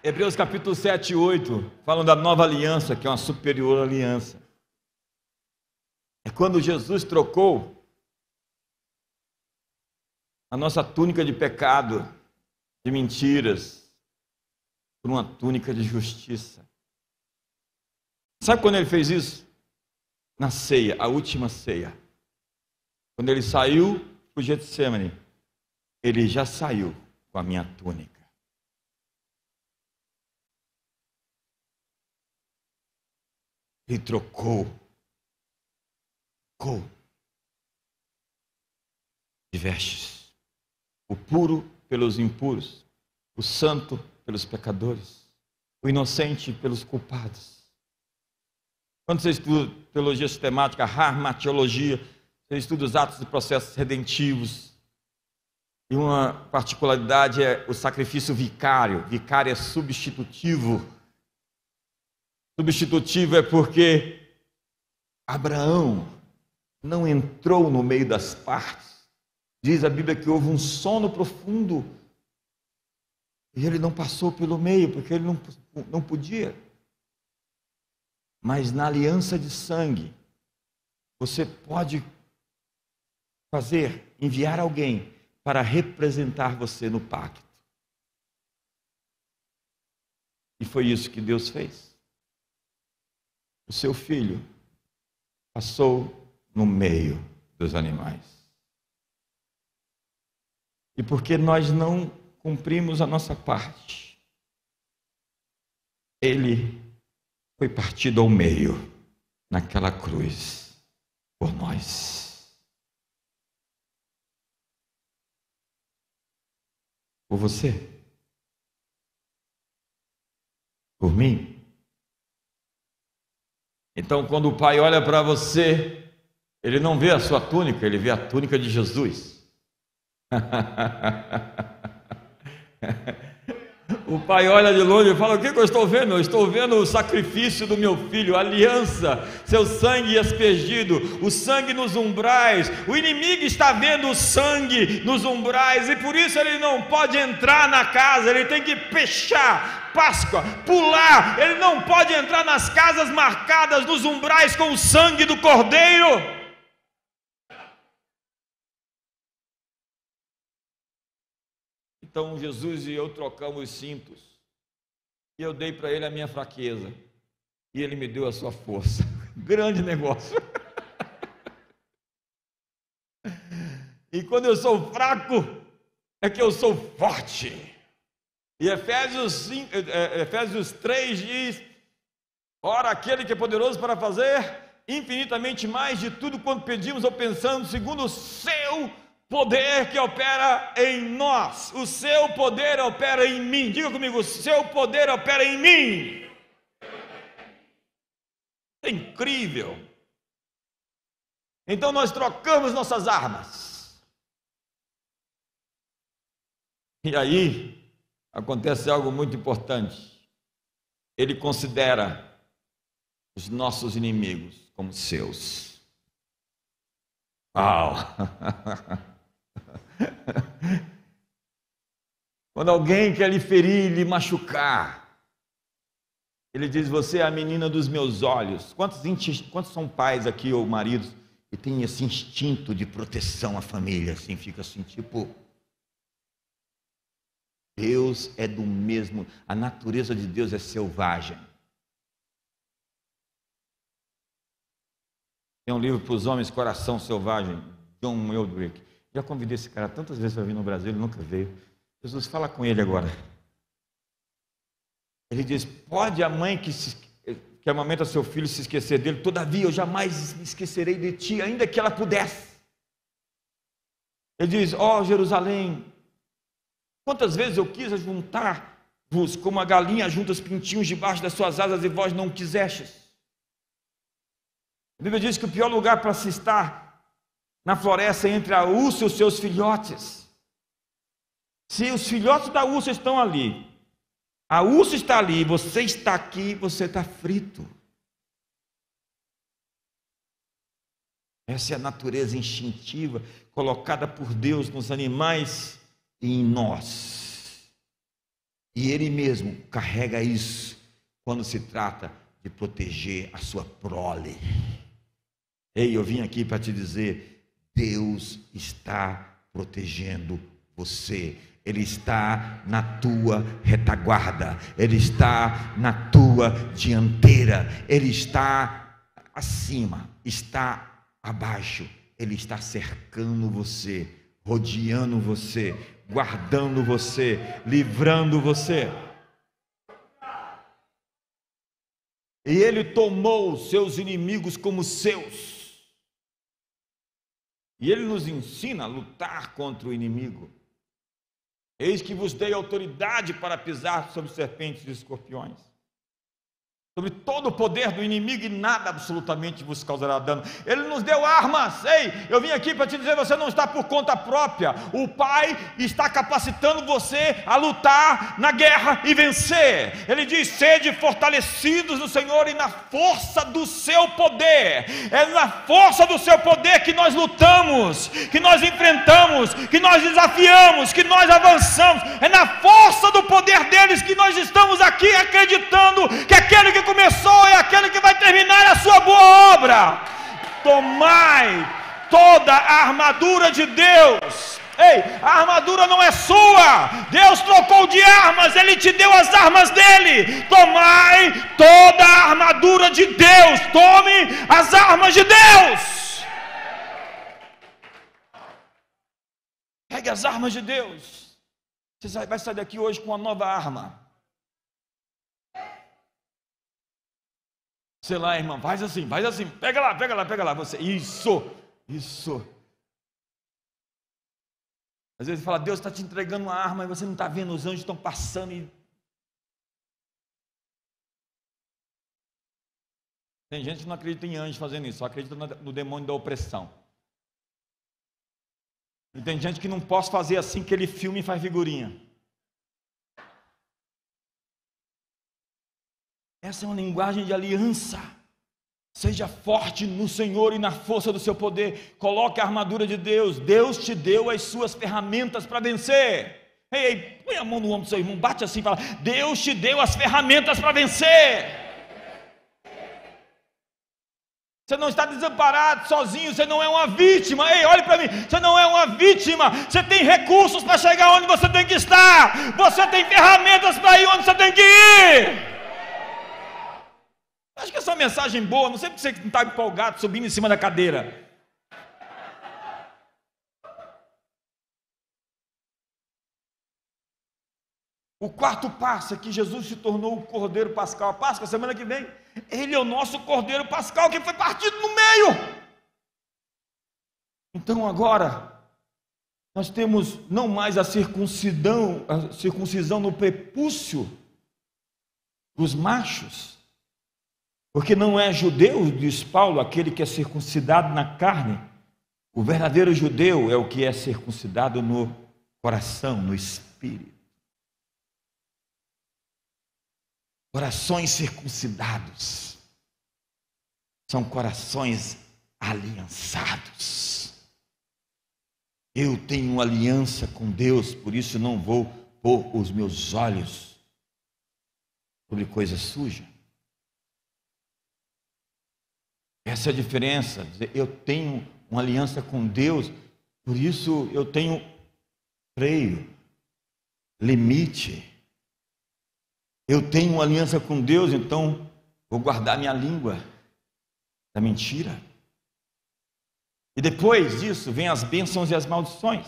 [SPEAKER 1] Hebreus capítulo 7 e 8 falam da nova aliança, que é uma superior aliança. É quando Jesus trocou a nossa túnica de pecado, de mentiras, por uma túnica de justiça. Sabe quando ele fez isso? Na ceia, a última ceia. Quando ele saiu para o Getsemane, ele já saiu com a minha túnica. Ele trocou de vestes, o puro pelos impuros, o santo pelos pecadores, o inocente pelos culpados. Quando você estuda teologia sistemática, harmatiologia, você estuda os atos e processos redentivos. E uma particularidade é o sacrifício vicário. Vicário é substitutivo. Substitutivo é porque Abraão não entrou no meio das partes. Diz a Bíblia que houve um sono profundo e ele não passou pelo meio, porque ele não podia. Mas na aliança de sangue, você pode enviar alguém para representar você no pacto. E foi isso que Deus fez. O seu filho passou no meio dos animais. E porque nós não cumprimos a nossa parte, ele foi partido ao meio naquela cruz por nós. Por você? Por mim? Então, quando o Pai olha para você, ele não vê a sua túnica, ele vê a túnica de Jesus. O Pai olha de longe e fala: o que eu estou vendo? Eu estou vendo o sacrifício do meu filho, a aliança, seu sangue aspergido, o sangue nos umbrais. O inimigo está vendo o sangue nos umbrais e por isso ele não pode entrar na casa, ele tem que fechar Páscoa, pular, ele não pode entrar nas casas marcadas nos umbrais com o sangue do Cordeiro. Então Jesus e eu trocamos os cintos, e eu dei para ele a minha fraqueza, e ele me deu a sua força. Grande negócio. E quando eu sou fraco, é que eu sou forte. E Efésios 3 diz: ora, aquele que é poderoso para fazer infinitamente mais de tudo quanto pedimos ou pensamos, segundo o seu poder que opera em nós. O seu poder opera em mim. Diga comigo: o seu poder opera em mim. É incrível. Então nós trocamos nossas armas. E aí acontece algo muito importante. Ele considera os nossos inimigos como seus. Uau! Quando alguém quer lhe ferir, lhe machucar, ele diz: você é a menina dos meus olhos. Quantos são pais aqui ou maridos que têm esse instinto de proteção à família? Assim, fica assim, tipo... Deus é do mesmo, a natureza de Deus é selvagem. Tem um livro para os homens, Coração Selvagem, John Eldrick. Já convidei esse cara tantas vezes para vir no Brasil, ele nunca veio. Jesus, fala com ele agora. Ele diz: pode a mãe que amamenta seu filho se esquecer dele, todavia eu jamais me esquecerei de ti, ainda que ela pudesse. Ele diz: ó Jerusalém, quantas vezes eu quis juntar-vos como a galinha junta os pintinhos debaixo das suas asas e vós não quisestes. A Bíblia diz que o pior lugar para se estar na floresta é entre a ursa e os seus filhotes. Se os filhotes da ursa estão ali, a ursa está ali, você está aqui, você está frito. Essa é a natureza instintiva colocada por Deus nos animais e em nós. E Ele mesmo carrega isso quando se trata de proteger a sua prole. Ei, eu vim aqui para te dizer, Deus está protegendo você. Ele está na tua retaguarda, Ele está na tua dianteira, Ele está acima, está abaixo, Ele está cercando você, rodeando você, guardando você, livrando você. E Ele tomou os seus inimigos como seus. E Ele nos ensina a lutar contra o inimigo. Eis que vos dei autoridade para pisar sobre serpentes e escorpiões, sobre todo o poder do inimigo, e nada absolutamente vos causará dano. Ele nos deu armas. Ei, eu vim aqui para te dizer, você não está por conta própria. O Pai está capacitando você a lutar na guerra e vencer. Ele diz: sede fortalecidos no Senhor e na força do seu poder. É na força do seu poder que nós lutamos, que nós enfrentamos, que nós desafiamos, que nós avançamos. É na força do poder deles que nós estamos aqui acreditando que aquele que começou é aquele que vai terminar a sua boa obra. Tomai toda a armadura de Deus. Ei, a armadura não é sua, Deus trocou de armas, Ele te deu as armas dele. Tomai toda a armadura de Deus, tome as armas de Deus. Pegue as armas de Deus. Você vai sair daqui hoje com uma nova arma. Sei lá, irmã, faz assim, pega lá, você, isso. Às vezes fala, Deus está te entregando uma arma e você não está vendo, os anjos estão passando e... Tem gente que não acredita em anjos fazendo isso, só acredita no demônio da opressão. E tem gente que não pode fazer assim, que ele filma e faz figurinha. Essa é uma linguagem de aliança. Seja forte no Senhor e na força do seu poder. Coloque a armadura de Deus. Deus te deu as suas ferramentas para vencer. Ei, põe a mão no ombro do seu irmão, bate assim e fala: Deus te deu as ferramentas para vencer. Você não está desamparado, sozinho, você não é uma vítima. Ei, olhe para mim, você não é uma vítima. Você tem recursos para chegar onde você tem que estar. Você tem ferramentas para ir onde você tem que ir. Acho que essa é uma mensagem boa. Não sei porque você não está empolgado, subindo em cima da cadeira. O quarto passo é que Jesus se tornou o Cordeiro Pascal. A Páscoa, semana que vem, Ele é o nosso Cordeiro Pascal, que foi partido no meio. Então agora, nós temos não mais a circuncisão no prepúcio dos machos, porque não é judeu, diz Paulo, aquele que é circuncidado na carne. O verdadeiro judeu é o que é circuncidado no coração, no espírito. Corações circuncidados são corações aliançados. Eu tenho uma aliança com Deus, por isso não vou pôr os meus olhos sobre coisa suja. Essa é a diferença. Eu tenho uma aliança com Deus, por isso eu tenho freio, limite. Eu tenho uma aliança com Deus, então vou guardar minha língua da mentira. E depois disso vem as bênçãos e as maldições.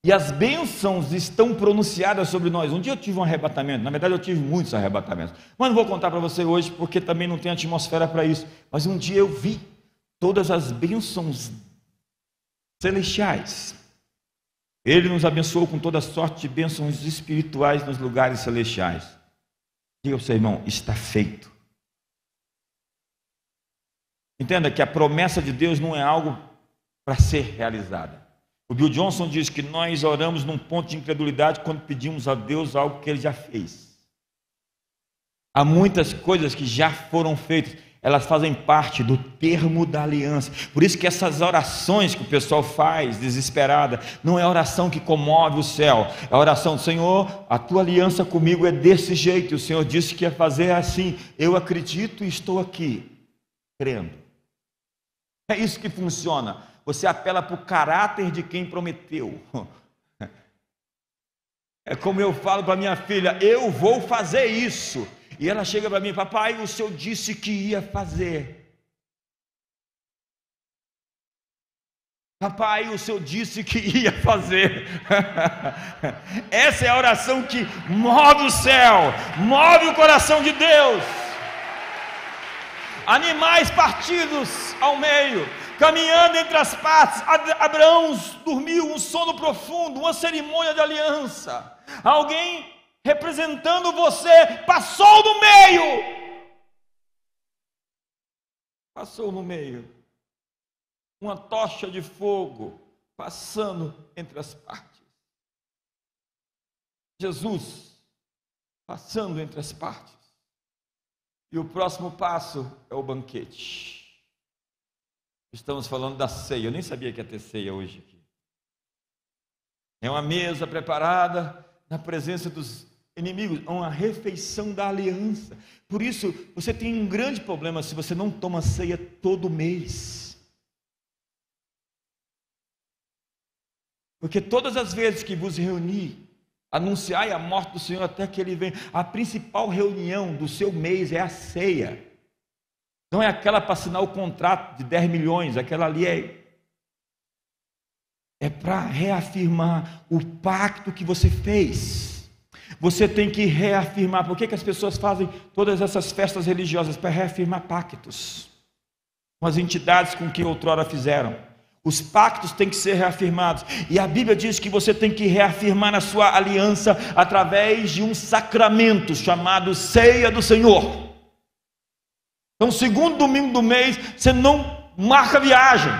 [SPEAKER 2] E as bênçãos estão pronunciadas sobre nós. Um dia eu tive um arrebatamento, na verdade eu tive muitos arrebatamentos, mas não vou contar para você hoje, porque também não tem atmosfera para isso. Mas um dia eu vi todas as bênçãos celestiais. Ele nos abençoou com toda sorte de bênçãos espirituais nos lugares celestiais. Diga ao seu irmão, está feito. Entenda que a promessa de Deus não é algo para ser realizada. O Bill Johnson diz que nós oramos num ponto de incredulidade quando pedimos a Deus algo que Ele já fez. Há muitas coisas que já foram feitas, elas fazem parte do termo da aliança. Por isso que essas orações que o pessoal faz, desesperada, não é oração que comove o céu, é a oração, Senhor, a tua aliança comigo é desse jeito, o Senhor disse que ia fazer assim, eu acredito e estou aqui, crendo. É isso que funciona. Você apela para o caráter de quem prometeu. É como eu falo para minha filha, eu vou fazer isso. E ela chega para mim, papai, o senhor disse que ia fazer. Papai, o senhor disse que ia fazer. Essa é a oração que move o céu, move o coração de Deus. Animais partidos ao meio, caminhando entre as partes. Abraão dormiu um sono profundo, uma cerimônia de aliança. Alguém representando você passou no meio. Passou no meio. Uma tocha de fogo passando entre as partes. Jesus passando entre as partes. E o próximo passo é o banquete. Estamos falando da ceia. Eu nem sabia que ia ter ceia hoje aqui. É uma mesa preparada na presença dos inimigos, é uma refeição da aliança. Por isso, você tem um grande problema se você não toma ceia todo mês. Porque todas as vezes que vos reunir, anunciai a morte do Senhor até que Ele venha. A principal reunião do seu mês é a ceia. Não é aquela para assinar o contrato de 10 milhões, aquela ali é para reafirmar o pacto que você fez. Você tem que reafirmar. Por que as pessoas fazem todas essas festas religiosas? Para reafirmar pactos com as entidades com quem outrora fizeram. Os pactos têm que ser reafirmados. E a Bíblia diz que você tem que reafirmar a sua aliança através de um sacramento chamado Ceia do Senhor. Então, segundo domingo do mês, você não marca viagem.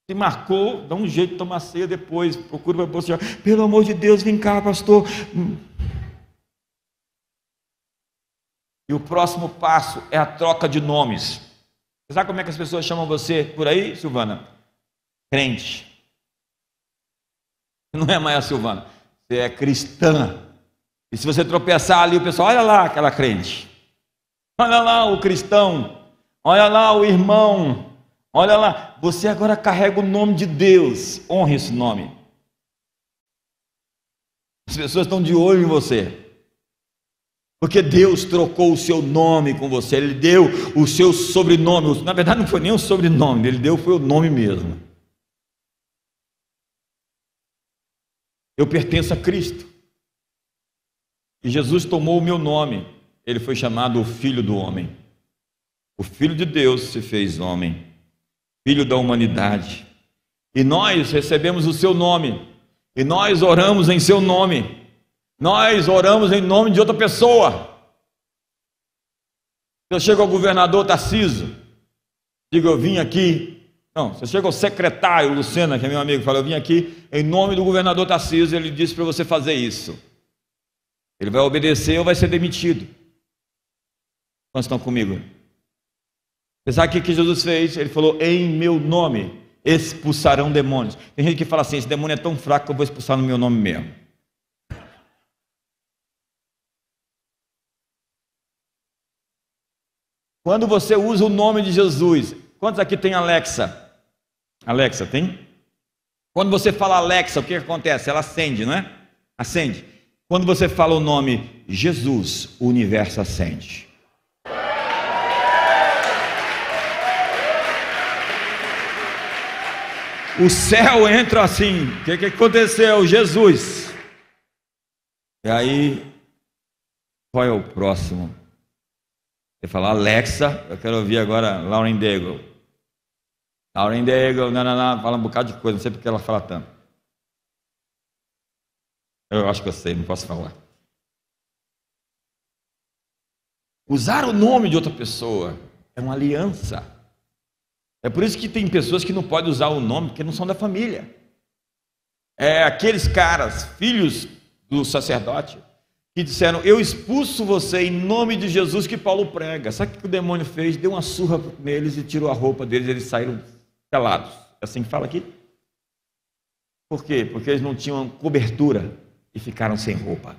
[SPEAKER 2] Se marcou, dá um jeito de tomar ceia depois. Procura para você. Pelo amor de Deus, vem cá, pastor. E o próximo passo é a troca de nomes. Você sabe como é que as pessoas chamam você por aí, Silvana? Crente. Não é mais a Silvana. Você é cristã. E se você tropeçar ali, o pessoal, olha lá aquela crente. Olha lá o cristão. Olha lá o irmão. Olha lá. Você agora carrega o nome de Deus. Honre esse nome. As pessoas estão de olho em você. Porque Deus trocou o seu nome com você. Ele deu o seu sobrenome. Na verdade não foi nem o sobrenome. Ele deu foi o nome mesmo. Eu pertenço a Cristo. E Jesus tomou o meu nome. Ele foi chamado o Filho do Homem. O Filho de Deus se fez homem. Filho da humanidade. E nós recebemos o seu nome. E nós oramos em seu nome. Nós oramos em nome de outra pessoa. Eu chego ao governador Tarcísio, digo, eu vim aqui. Não, você chega ao secretário Lucena, que é meu amigo, fala, eu vim aqui em nome do governador Tarcísio, ele disse para você fazer isso. Ele vai obedecer ou vai ser demitido. Quantos estão comigo? Você sabe o que Jesus fez? Ele falou, em meu nome expulsarão demônios. Tem gente que fala assim, esse demônio é tão fraco que eu vou expulsar no meu nome mesmo. Quando você usa o nome de Jesus, quantos aqui tem Alexa? Alexa, tem? Quando você fala Alexa, o que acontece? Ela acende, não é? Acende. Quando você fala o nome Jesus, o universo acende. O céu entra assim. O que aconteceu? Jesus. E aí, qual é o próximo? Você fala, Alexa, eu quero ouvir agora Lauren Daigle. Lauren Daigle, fala um bocado de coisa, não sei porque ela fala tanto. Eu acho que eu sei, não posso falar. Usar o nome de outra pessoa é uma aliança. É por isso que tem pessoas que não podem usar o nome porque não são da família. É aqueles caras, filhos do sacerdote, que disseram, eu expulso você em nome de Jesus que Paulo prega. Sabe o que o demônio fez? Deu uma surra neles e tirou a roupa deles, eles saíram pelados. É assim que fala aqui? Por quê? Porque eles não tinham cobertura e ficaram sem roupa.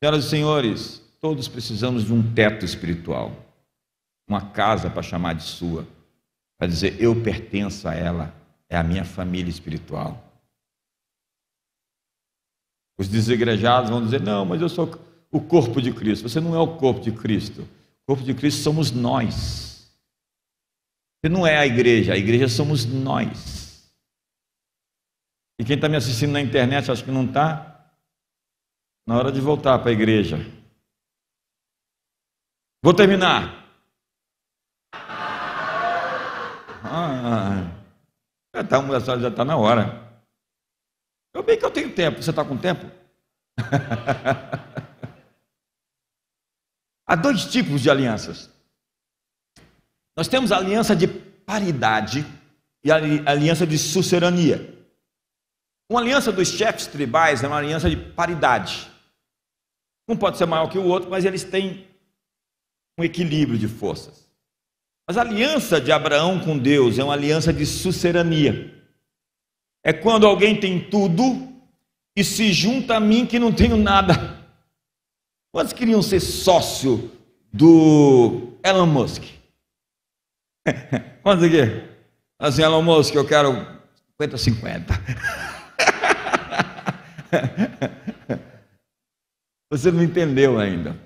[SPEAKER 2] Senhoras e senhores, todos precisamos de um teto espiritual, uma casa para chamar de sua, para dizer, eu pertenço a ela, é a minha família espiritual. Os desigrejados vão dizer, não, mas eu sou o corpo de Cristo. Você não é o corpo de Cristo. O corpo de Cristo somos nós. Você não é a igreja somos nós. E quem está me assistindo na internet, acho que não está, na hora de voltar para a igreja. Vou terminar. Já está na hora. Eu bem que eu tenho tempo. Você está com tempo? Há dois tipos de alianças. Nós temos a aliança de paridade e a aliança de sucerania. Uma aliança dos chefes tribais é uma aliança de paridade. Um pode ser maior que o outro, mas eles têm um equilíbrio de forças. Mas a aliança de Abraão com Deus é uma aliança de sucerania. É quando alguém tem tudo e se junta a mim que não tenho nada. Quantos queriam ser sócio do Elon Musk? Quantos aqui? Assim, Elon Musk, eu quero 50-50. Você não entendeu ainda.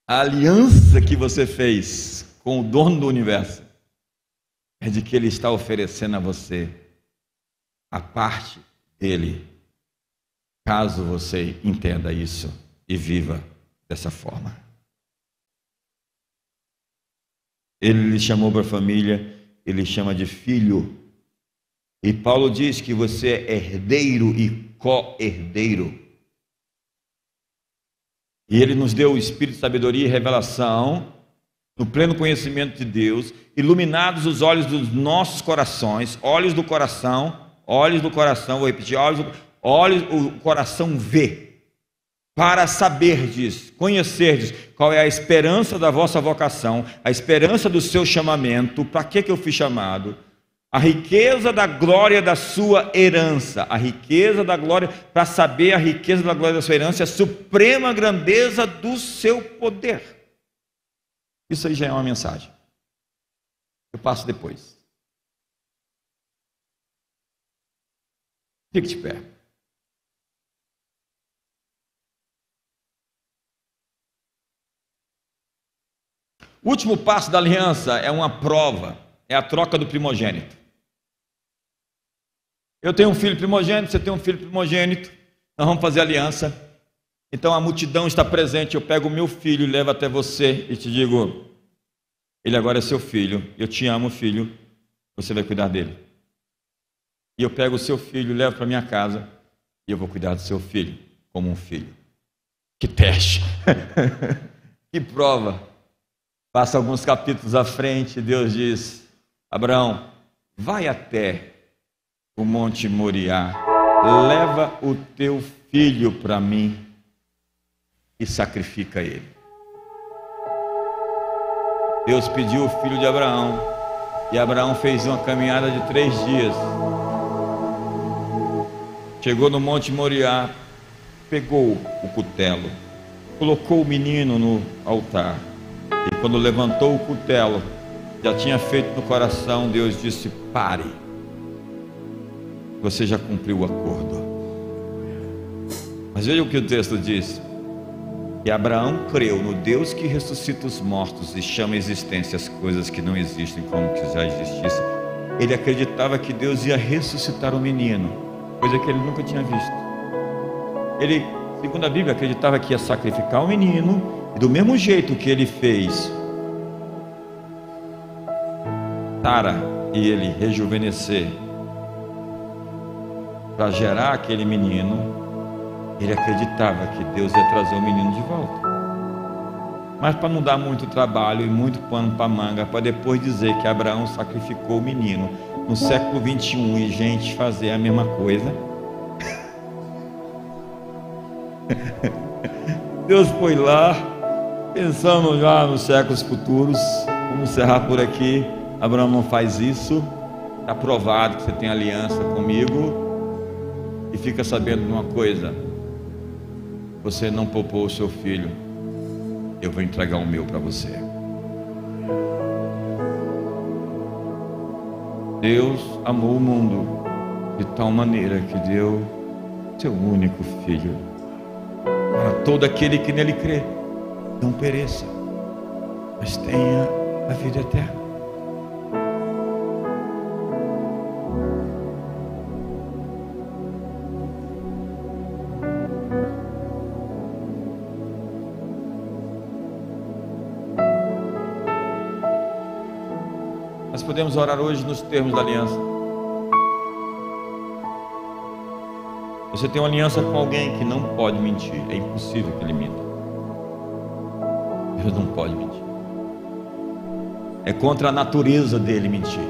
[SPEAKER 2] A aliança que você fez com o dono do universo é de que ele está oferecendo a você a parte dele, caso você entenda isso e viva dessa forma. Ele lhe chamou para a família, ele chama de filho. E Paulo diz que você é herdeiro e co-herdeiro. E ele nos deu o espírito de sabedoria e revelação, no pleno conhecimento de Deus, iluminados os olhos dos nossos corações, olhos do coração, vou repetir, o coração vê, para saberdes, conhecerdes qual é a esperança da vossa vocação, a esperança do seu chamamento, para que eu fui chamado, a riqueza da glória da sua herança, a riqueza da glória, para saber a riqueza da glória da sua herança, a suprema grandeza do seu poder. Isso aí já é uma mensagem. Eu passo depois. Fique de pé. O último passo da aliança é uma prova, é a troca do primogênito. Eu tenho um filho primogênito, você tem um filho primogênito, nós vamos fazer aliança. Então a multidão está presente, eu pego o meu filho, levo até você e te digo, ele agora é seu filho, eu te amo, filho, você vai cuidar dele. E eu pego o seu filho, levo para minha casa e eu vou cuidar do seu filho como um filho. Que teste! Que prova! Passa alguns capítulos à frente, Deus diz, Abraão, vai até o Monte Moriá, leva o teu filho para mim e sacrifica ele. Deus pediu o filho de Abraão e Abraão fez uma caminhada de 3 dias. Chegou no Monte Moriá, pegou o cutelo, colocou o menino no altar e quando levantou o cutelo, já tinha feito no coração, Deus disse, pare, você já cumpriu o acordo. Mas veja o que o texto diz, E Abraão creu no Deus que ressuscita os mortos e chama à existência as coisas que não existem como que já existissem. Ele acreditava que Deus ia ressuscitar o menino, coisa que ele nunca tinha visto. Ele, segundo a Bíblia, acreditava que ia sacrificar o menino, e do mesmo jeito que ele fez Sara e ele rejuvenescer para gerar aquele menino, ele acreditava que Deus ia trazer o menino de volta. Mas para não dar muito trabalho e muito pano para manga, para depois dizer que Abraão sacrificou o menino no século 21 e gente fazer a mesma coisa, Deus foi lá, pensando já nos séculos futuros. Vamos encerrar por aqui. Abraão não faz isso. Está provado que você tem aliança comigo. E fica sabendo de uma coisa: você não poupou o seu filho, eu vou entregar o meu para você. Deus amou o mundo de tal maneira que deu seu único filho, para todo aquele que nele crê não pereça, mas tenha a vida eterna. Nós podemos orar hoje nos termos da aliança. Você tem uma aliança com alguém que não pode mentir. É impossível que ele minta. Deus não pode mentir. É contra a natureza dele mentir.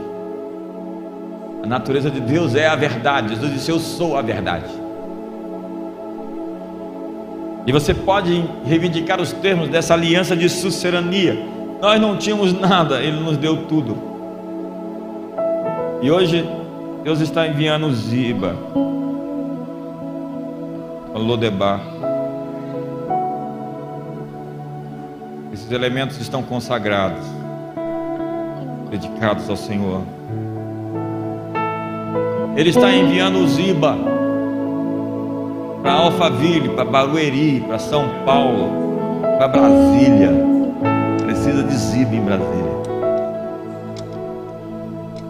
[SPEAKER 2] A natureza de Deus é a verdade. Jesus disse: eu sou a verdade. E você pode reivindicar os termos dessa aliança de suzerania. Nós não tínhamos nada, Ele nos deu tudo. E hoje Deus está enviando o Ziba, o Lodebar. Esses elementos estão consagrados, dedicados ao Senhor. Ele está enviando o Ziba para Alphaville, para Barueri, para São Paulo, para Brasília. Precisa de Ziba em Brasília.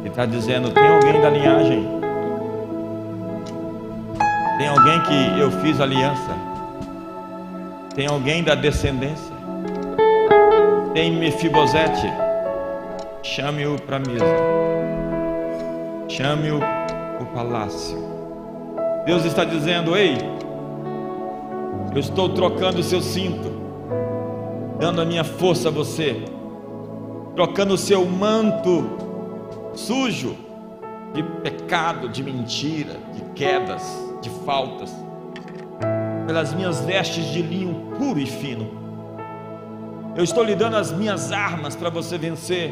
[SPEAKER 2] Está dizendo: tem alguém da linhagem, tem alguém que eu fiz aliança, tem alguém da descendência, tem Mefibosete, chame-o para a mesa, chame-o para o palácio. Deus está dizendo: ei, eu estou trocando o seu cinto, dando a minha força a você, trocando o seu manto sujo de pecado, de mentira, de quedas, de faltas, pelas minhas vestes de linho puro e fino. Eu estou lhe dando as minhas armas para você vencer.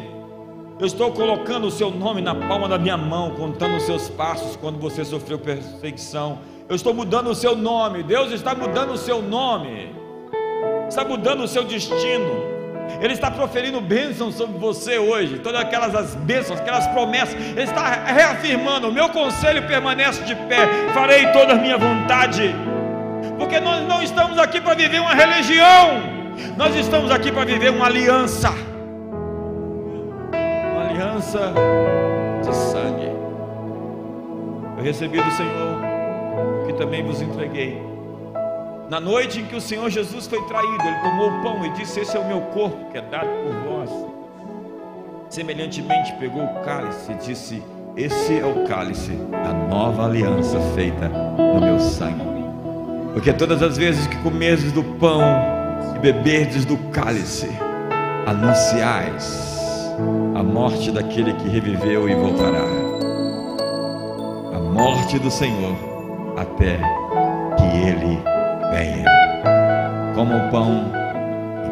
[SPEAKER 2] Eu estou colocando o seu nome na palma da minha mão, contando os seus passos quando você sofreu perseguição. Eu estou mudando o seu nome. Deus está mudando o seu nome, está mudando o seu destino. Ele está proferindo bênçãos sobre você hoje. Todas aquelas bênçãos, aquelas promessas, Ele está reafirmando: o meu conselho permanece de pé, farei toda a minha vontade. Porque nós não estamos aqui para viver uma religião, nós estamos aqui para viver uma aliança. Uma aliança de sangue. Eu recebi do Senhor o que também vos entreguei. Na noite em que o Senhor Jesus foi traído, Ele tomou o pão e disse: esse é o meu corpo que é dado por vós. Semelhantemente pegou o cálice e disse: esse é o cálice da nova aliança feita no meu sangue. Porque todas as vezes que comerdes do pão e beberdes do cálice, anunciais a morte daquele que reviveu e voltará. A morte do Senhor até que Ele venha. Coma o pão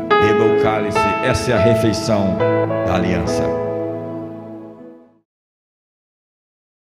[SPEAKER 2] e beba o cálice. Essa é a refeição da aliança.